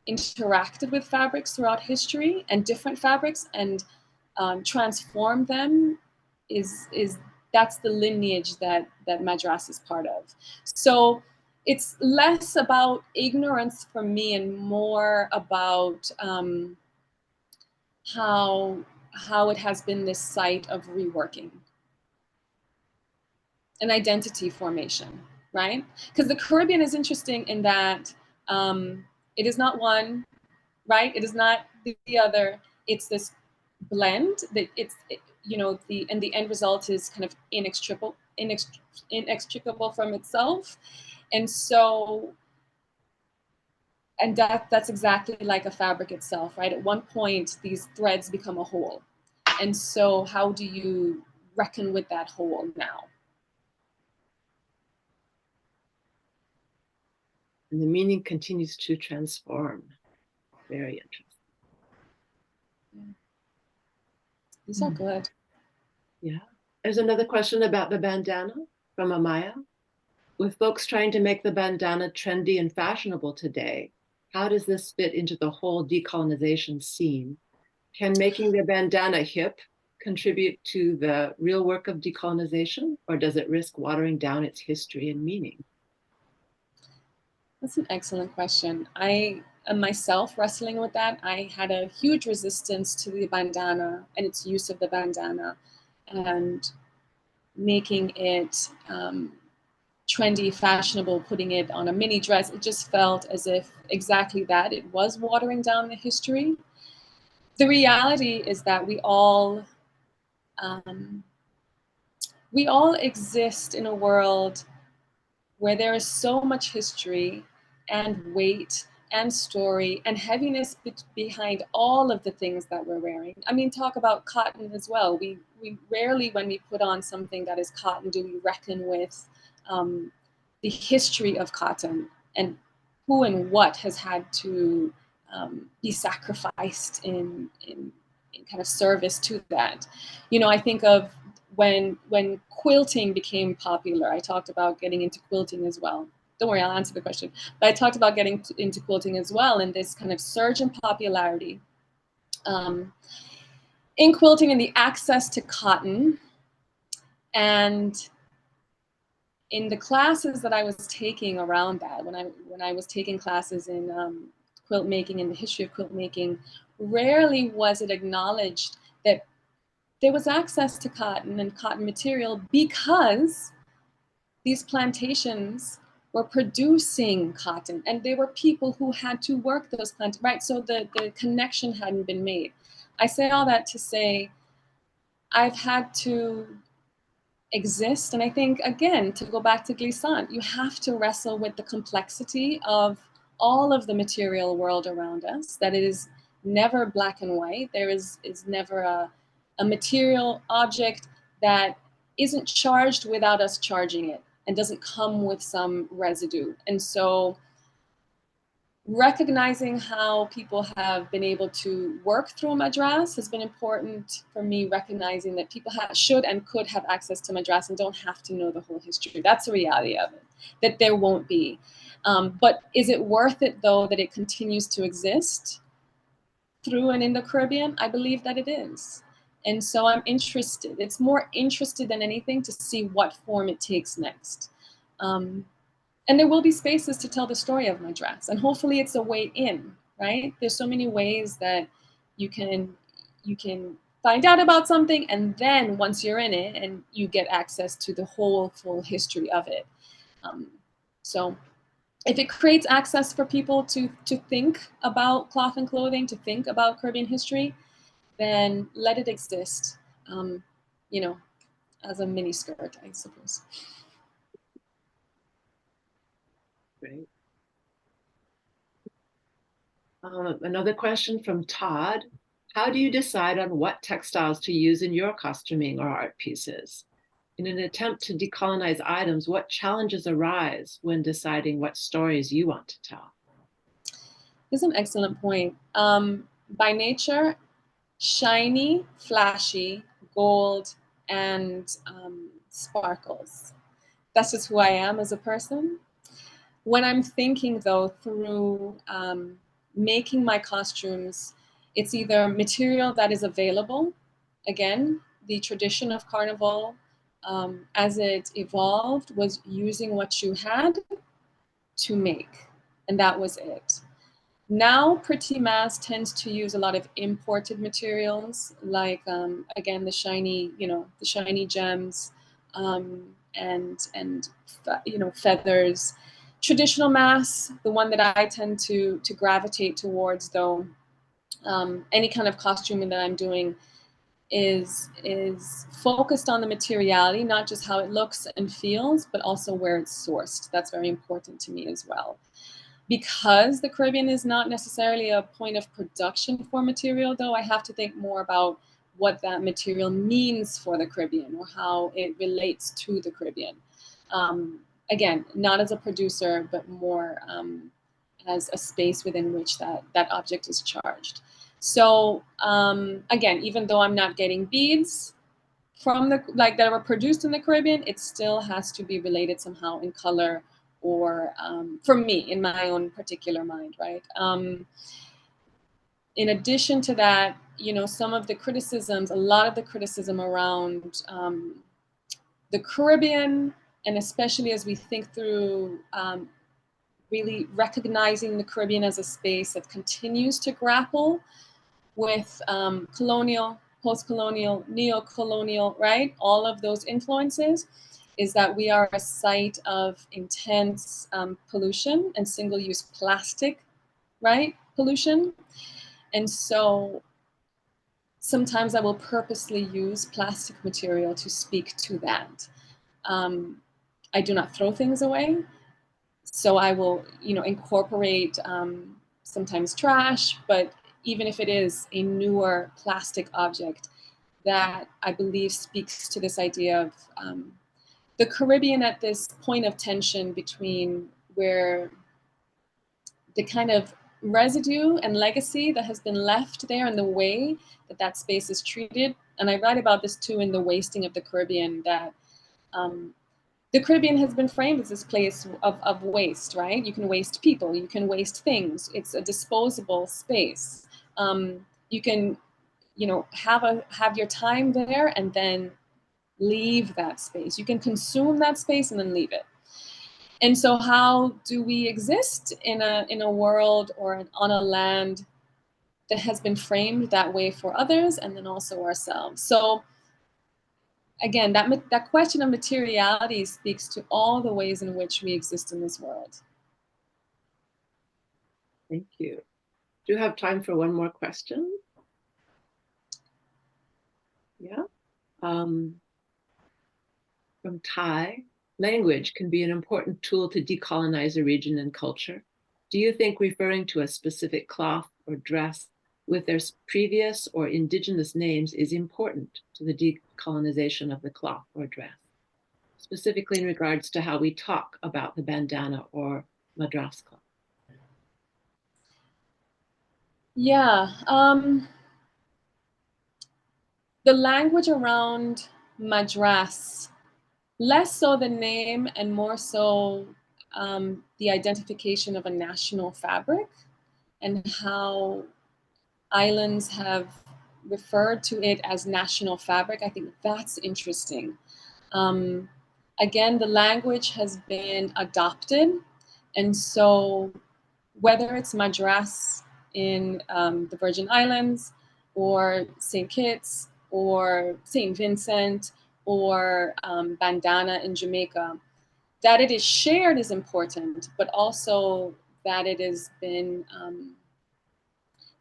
interacted with fabrics throughout history and different fabrics and transformed them is that's the lineage that Madras is part of. So it's less about ignorance for me and more about how it has been this site of reworking and identity formation, right? Because the Caribbean is interesting in that it is not one, right? It is not the other. It's this blend that you know, the end result is kind of inextricable from itself. And so, and that's exactly like a fabric itself, right? At one point, these threads become a whole. And so how do you reckon with that whole now? And the meaning continues to transform. Very interesting. These are good. Yeah. There's another question about the bandana from Amaya. With folks trying to make the bandana trendy and fashionable today, how does this fit into the whole decolonization scene? Can making the bandana hip contribute to the real work of decolonization, or does it risk watering down its history and meaning? That's an excellent question. I am myself wrestling with that. I had a huge resistance to the bandana and its use of the bandana and making it trendy, fashionable, putting it on a mini dress. It just felt as if exactly that. It was watering down the history. The reality is that we all exist in a world where there is so much history and weight and story and heaviness behind all of the things that we're wearing. I mean, talk about cotton as well. We rarely, when we put on something that is cotton, do we reckon with the history of cotton and who and what has had to be sacrificed in kind of service to that. You know, I think of when quilting became popular. I talked about getting into quilting as well. Don't worry, I'll answer the question. But I talked about getting into quilting as well, and this kind of surge in popularity in quilting and the access to cotton. And in the classes that I was taking around that, when I was taking classes in quilt making and the history of quilt making, rarely was it acknowledged that there was access to cotton and cotton material because these plantations were producing cotton and there were people who had to work those plantations, right? So the connection hadn't been made. I say all that to say I've had to exist. And I think, again, to go back to glissant, you have to wrestle with the complexity of all of the material world around us, that it is never black and white. There is never a material object that isn't charged without us charging it and doesn't come with some residue. And so recognizing how people have been able to work through Madras has been important for me, recognizing that people should and could have access to Madras and don't have to know the whole history. That's the reality of it, that there won't be. But is it worth it, though, that it continues to exist through and in the Caribbean? I believe that it is. And so I'm interested. It's more interested than anything to see what form it takes next. And there will be spaces to tell the story of Madras, and hopefully it's a way in, right? There's so many ways that you can find out about something, and then once you're in it, and you get access to the whole full history of it. So if it creates access for people to think about cloth and clothing, to think about Caribbean history, then let it exist, you know, as a mini skirt, I suppose. Great. Another question from Todd. How do you decide on what textiles to use in your costuming or art pieces? In an attempt to decolonize items, what challenges arise when deciding what stories you want to tell? This is an excellent point. By nature, shiny, flashy, gold, and sparkles. That's just who I am as a person. When I'm thinking, though, through making my costumes, it's either material that is available. Again, the tradition of Carnival, as it evolved, was using what you had to make, and that was it. Now, Pretty Mass tends to use a lot of imported materials, like again the shiny, the shiny gems, and feathers. Traditional mass, the one that I tend to gravitate towards, though, any kind of costuming that I'm doing is focused on the materiality, not just how it looks and feels, but also where it's sourced. That's very important to me as well. Because the Caribbean is not necessarily a point of production for material, though, I have to think more about what that material means for the Caribbean or how it relates to the Caribbean. Again, not as a producer, but more as a space within which that object is charged. So again, even though I'm not getting beads from that were produced in the Caribbean, it still has to be related somehow in color, or for me, in my own particular mind, right? In addition to that, some of the criticisms, a lot of the criticism around the Caribbean, and especially as we think through really recognizing the Caribbean as a space that continues to grapple with colonial, post-colonial, neo-colonial, right? All of those influences, is that we are a site of intense pollution and single-use plastic, right? Pollution. And so sometimes I will purposely use plastic material to speak to that. I do not throw things away. So I will, incorporate sometimes trash, but even if it is a newer plastic object, that I believe speaks to this idea of the Caribbean at this point of tension between where the kind of residue and legacy that has been left there and the way that that space is treated. And I write about this too in The Wasting of the Caribbean, that the Caribbean has been framed as this place of waste, right? You can waste people, you can waste things. It's a disposable space. You can, have your time there and then leave that space. You can consume that space and then leave it. And so how do we exist in a world or on a land that has been framed that way for others and then also ourselves? So again, that question of materiality speaks to all the ways in which we exist in this world. Thank you. Do you have time for one more question? Yeah. from Thai, language can be an important tool to decolonize a region and culture. Do you think referring to a specific cloth or dress with their previous or indigenous names is important to the decolonization of the cloth or dress, specifically in regards to how we talk about the bandana or madras cloth? Yeah, the language around madras, less so the name and more so the identification of a national fabric and how islands have referred to it as national fabric. I think that's interesting. Um, Again, the language has been adopted. And so whether it's Madras in the Virgin Islands or St. Kitts or St. Vincent or bandana in Jamaica, that it is shared is important, but also that it has been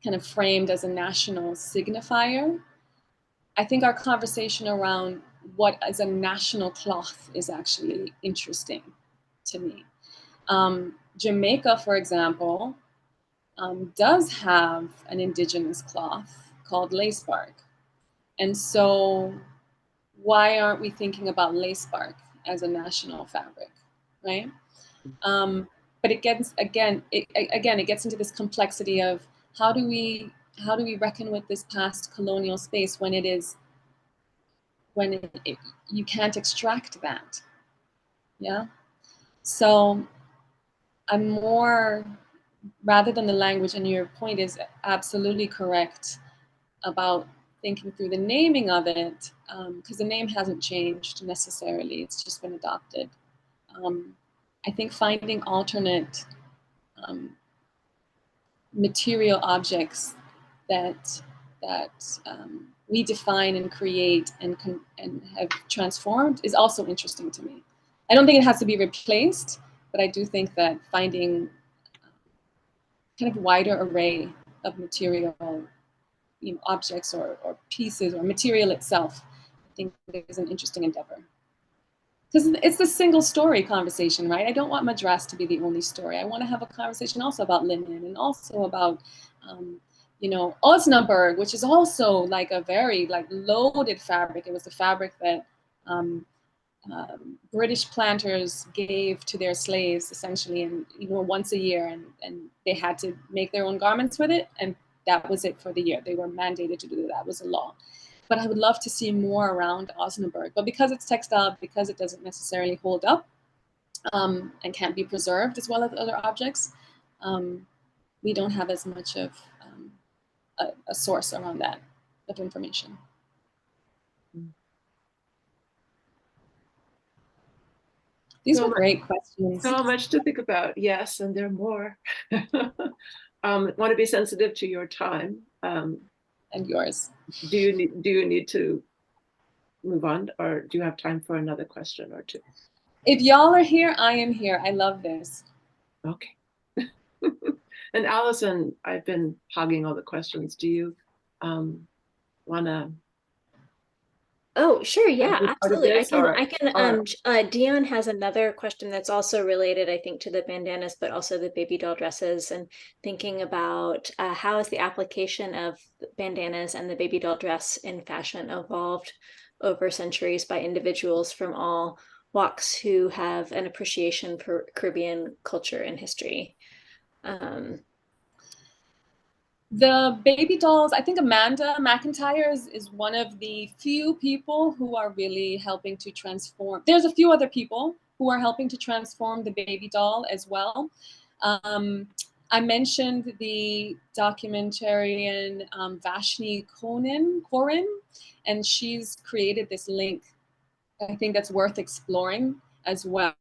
kind of framed as a national signifier. I think our conversation around what is a national cloth is actually interesting to me. Jamaica, for example, does have an indigenous cloth called lace bark. And so why aren't we thinking about lace bark as a national fabric, right? But it gets, it gets into this complexity of how do we reckon with this past colonial space when it is, you can't extract that, yeah? So I'm more, rather than the language, and your point is absolutely correct about thinking through the naming of it, because the name hasn't changed necessarily, it's just been adopted. I think finding alternate material objects that we define and create and have transformed is also interesting to me. I don't think it has to be replaced, but I do think that finding kind of wider array of material, objects or pieces or material itself, I think is an interesting endeavor. Because it's the single story conversation, right? I don't want Madras to be the only story. I want to have a conversation also about linen and also about, Osnaburg, which is also like a very loaded fabric. It was the fabric that British planters gave to their slaves essentially, and once a year, and they had to make their own garments with it, and that was it for the year. They were mandated to do that. That was a law. But I would love to see more around Osnaburg. But because it's textile, because it doesn't necessarily hold up and can't be preserved as well as other objects, we don't have as much of a source around that of information. These were great questions. So much to think about. Yes, and there are more. Want to be sensitive to your time. And yours. Do you need to move on, or do you have time for another question or two? If y'all are here, I am here. I love this. Okay. And Allison, I've been hogging all the questions. Do you want to? Oh, sure. Yeah, absolutely. Dion has another question that's also related, I think, to the bandanas, but also the baby doll dresses, and thinking about how has the application of bandanas and the baby doll dress in fashion evolved over centuries by individuals from all walks who have an appreciation for Caribbean culture and history. The baby dolls, I think Amanda McIntyre is one of the few people who are really helping to transform. There's a few other people who are helping to transform the baby doll as well. I mentioned the documentarian Vashni Corin, and she's created this link. I think that's worth exploring as well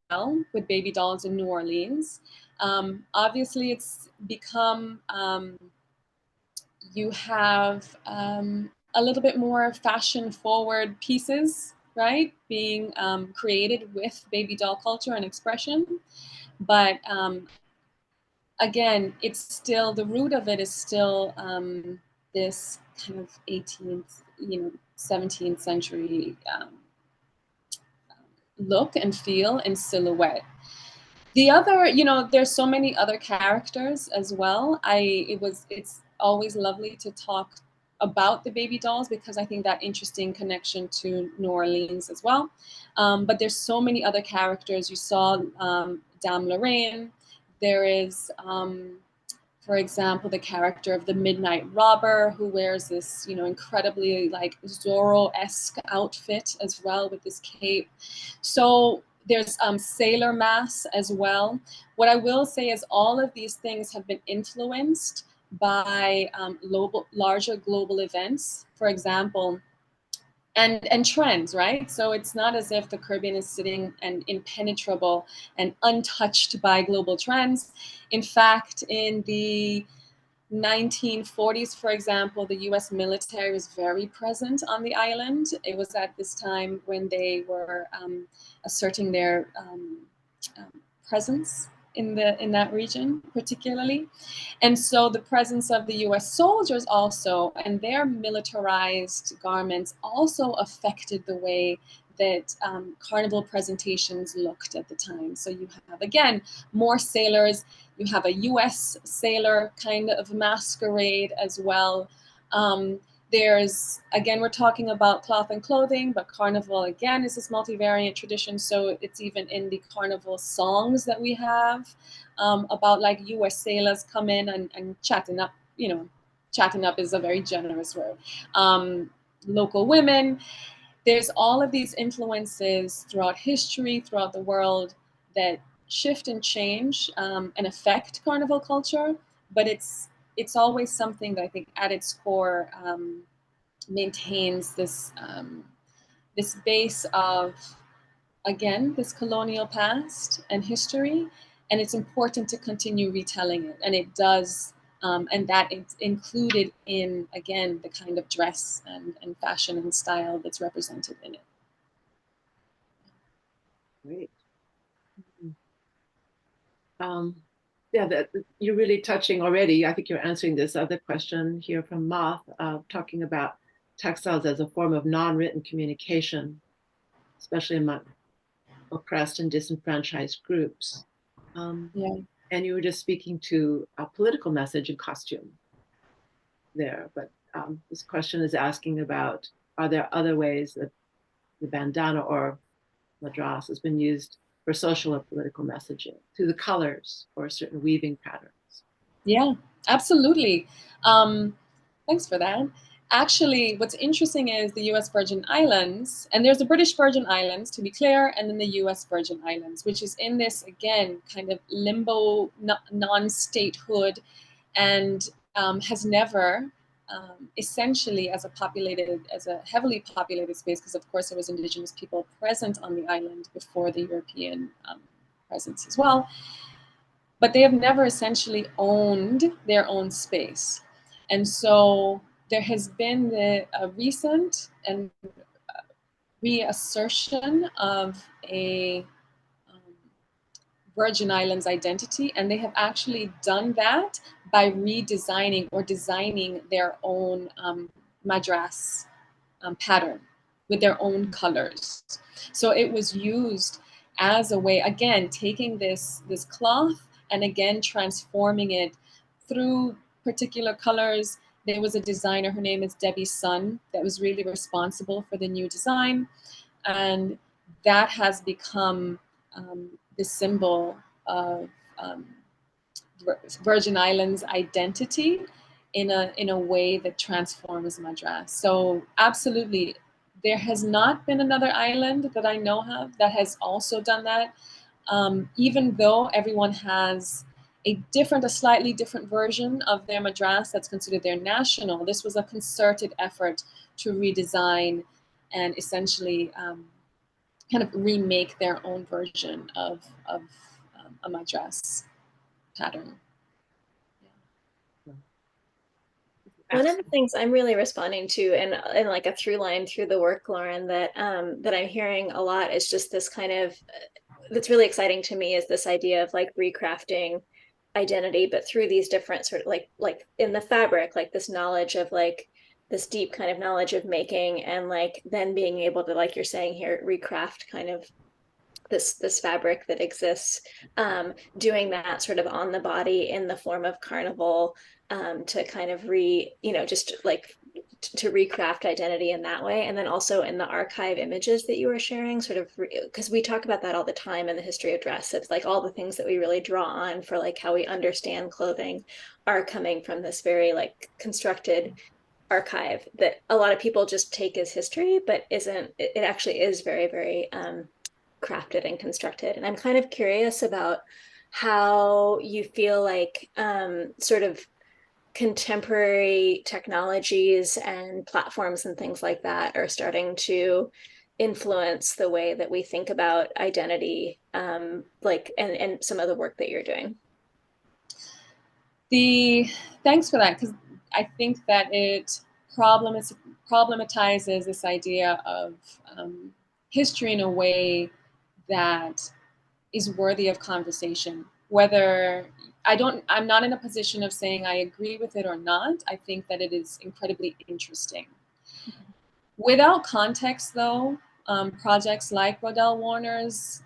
with baby dolls in New Orleans. Obviously, it's become you have a little bit more fashion forward pieces, right, being created with baby doll culture and expression. But again, it's still, the root of it is still this kind of 18th, 17th century look and feel in silhouette. The other, there's so many other characters as well. It's always lovely to talk about the baby dolls because I think that interesting connection to New Orleans as well. But there's so many other characters. You saw Dame Lorraine. There is, for example, the character of the Midnight Robber who wears this, incredibly like Zorro-esque outfit as well with this cape. So there's sailor mass as well. What I will say is all of these things have been influenced by larger global events, for example, and trends, right? So it's not as if the Caribbean is sitting and impenetrable and untouched by global trends. In fact, in the 1940s, for example, the US military was very present on the island. It was at this time when they were asserting their presence in that region particularly. And so the presence of the US soldiers also and their militarized garments also affected the way that carnival presentations looked at the time. So you have, again, more sailors. You have a US sailor kind of masquerade as well. There's, again, we're talking about cloth and clothing, but carnival, again, is this multivariant tradition. So it's even in the carnival songs that we have about like US sailors come in and chatting up, chatting up is a very generous word. Local women. There's all of these influences throughout history, throughout the world that shift and change and affect carnival culture, but it's always something that I think at its core maintains this this base of, again, this colonial past and history, and it's important to continue retelling it, and it does, and that it's included in, again, the kind of dress and fashion and style that's represented in it. Great. Yeah, that you're really touching already. I think you're answering this other question here from Moth, talking about textiles as a form of non-written communication, especially among oppressed and disenfranchised groups. Yeah. And you were just speaking to a political message in costume there, but this question is asking about, are there other ways that the bandana or madras has been used for social or political messaging through the colors or certain weaving patterns? Yeah, absolutely. Thanks for that. Actually, what's interesting is the US Virgin Islands, and there's the British Virgin Islands, to be clear, and then the US Virgin Islands, which is in this, again, kind of limbo, non-statehood, and has never essentially as a heavily populated space, because of course there was indigenous people present on the island before the European presence as well, but they have never essentially owned their own space. And so there has been a recent and reassertion of a Virgin Islands identity, and they have actually done that by redesigning or designing their own madras pattern with their own colors. So it was used as a way, again, taking this cloth and again transforming it through particular colors. There was a designer, her name is Debbie Sun, that was really responsible for the new design, and that has become the symbol of Virgin Islands identity in a way that transforms Madras. So absolutely, there has not been another island that I know of that has also done that. Even though everyone has a slightly different version of their Madras that's considered their national, this was a concerted effort to redesign and essentially kind of remake their own version of a Madras pattern. One of the things I'm really responding to, and like a through line through the work, Lauren, that I'm hearing a lot is just this kind of that's really exciting to me is this idea of like recrafting identity, but through these different sort of like in the fabric, like this knowledge of like this deep kind of knowledge of making, and like then being able to, like you're saying here, recraft kind of this fabric that exists, doing that sort of on the body in the form of carnival, to kind of just like to recraft identity in that way. And then also in the archive images that you were sharing, sort of, because we talk about that all the time in the history of dress. It's like all the things that we really draw on for like how we understand clothing are coming from this very like constructed archive that a lot of people just take as history, but isn't, it actually is very, very crafted and constructed. And I'm kind of curious about how you feel like sort of contemporary technologies and platforms and things like that are starting to influence the way that we think about identity, like and some of the work that you're doing. Thanks for that, because I think that it problematizes this idea of history in a way that is worthy of conversation. Whether I'm not in a position of saying I agree with it or not. I think that it is incredibly interesting. Without context, though, projects like Rodell Warner's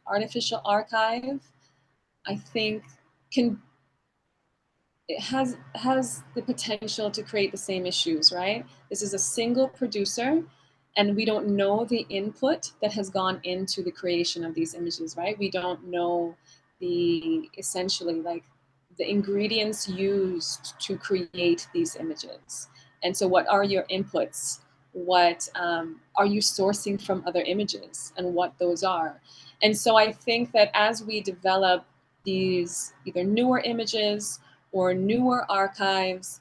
Artificial Archive, I think, can it has the potential to create the same issues, right? This is a single producer, and we don't know the input that has gone into the creation of these images, right? We don't know essentially like the ingredients used to create these images. And so what are your inputs? What are you sourcing from other images, and what those are? And so I think that as we develop these either newer images or newer archives,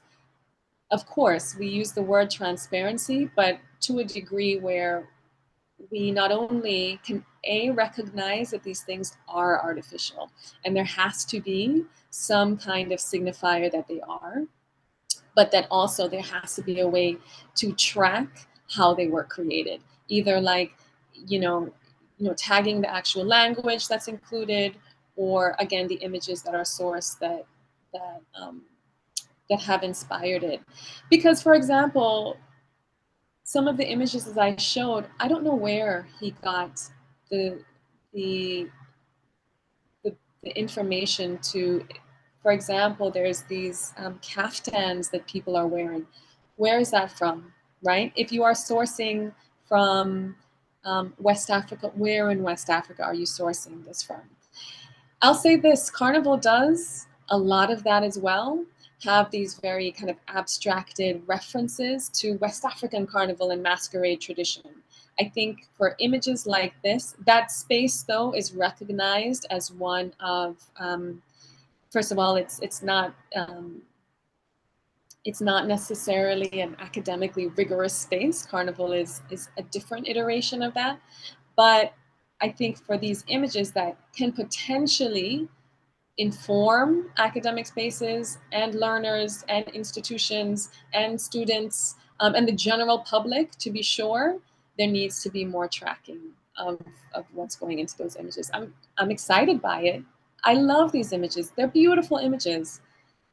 of course, we use the word transparency, but to a degree where we not only can recognize that these things are artificial, and there has to be some kind of signifier that they are, but that also there has to be a way to track how they were created, either like, tagging the actual language that's included, or again, the images that are sourced that have inspired it. Because, for example, some of the images that I showed, I don't know where he got the the the information to. For example, there's these kaftans that people are wearing. Where is that from, right? If you are sourcing from West Africa, where in West Africa are you sourcing this from? I'll say this, Carnival does a lot of that as well, have these very kind of abstracted references to West African carnival and masquerade tradition. I think for images like this, that space though is recognized as one of, first of all, it's not necessarily an academically rigorous space. Carnival is a different iteration of that. But I think for these images that can potentially inform academic spaces and learners and institutions and students, and the general public, to be sure, there needs to be more tracking of what's going into those images. I'm excited by it. I love these images. They're beautiful images.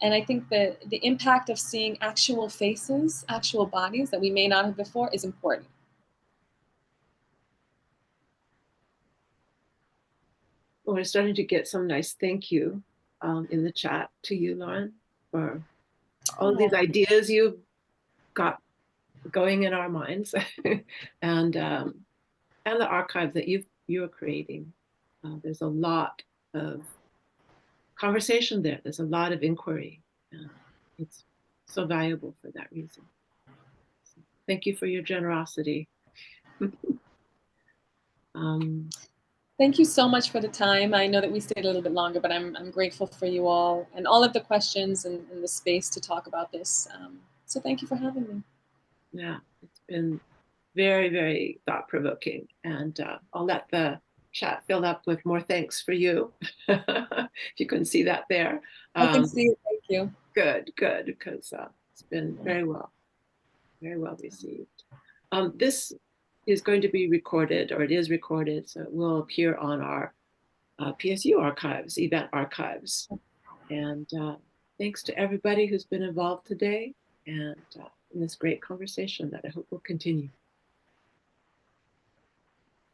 And I think that the impact of seeing actual faces, actual bodies that we may not have before is important. Well, we're starting to get some nice thank you in the chat to you, Lauren, for all these ideas you got going in our minds, and the archive that you're creating. There's a lot of conversation there. There's a lot of inquiry. It's so valuable for that reason. So thank you for your generosity. Thank you so much for the time. I know that we stayed a little bit longer, but I'm grateful for you all and all of the questions and the space to talk about this. So thank you for having me. Yeah, it's been very, very thought-provoking. And I'll let the chat fill up with more thanks for you. If you couldn't see that there. I can see it. Thank you. Good, because it's been very well received. This is going to be recorded, or it is recorded, so it will appear on our PSU archives, event archives. And thanks to everybody who's been involved today, and in this great conversation that I hope will continue.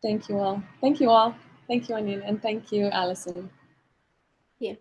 Thank you all. Thank you all. Thank you, Anil, and thank you, Allison. Yeah.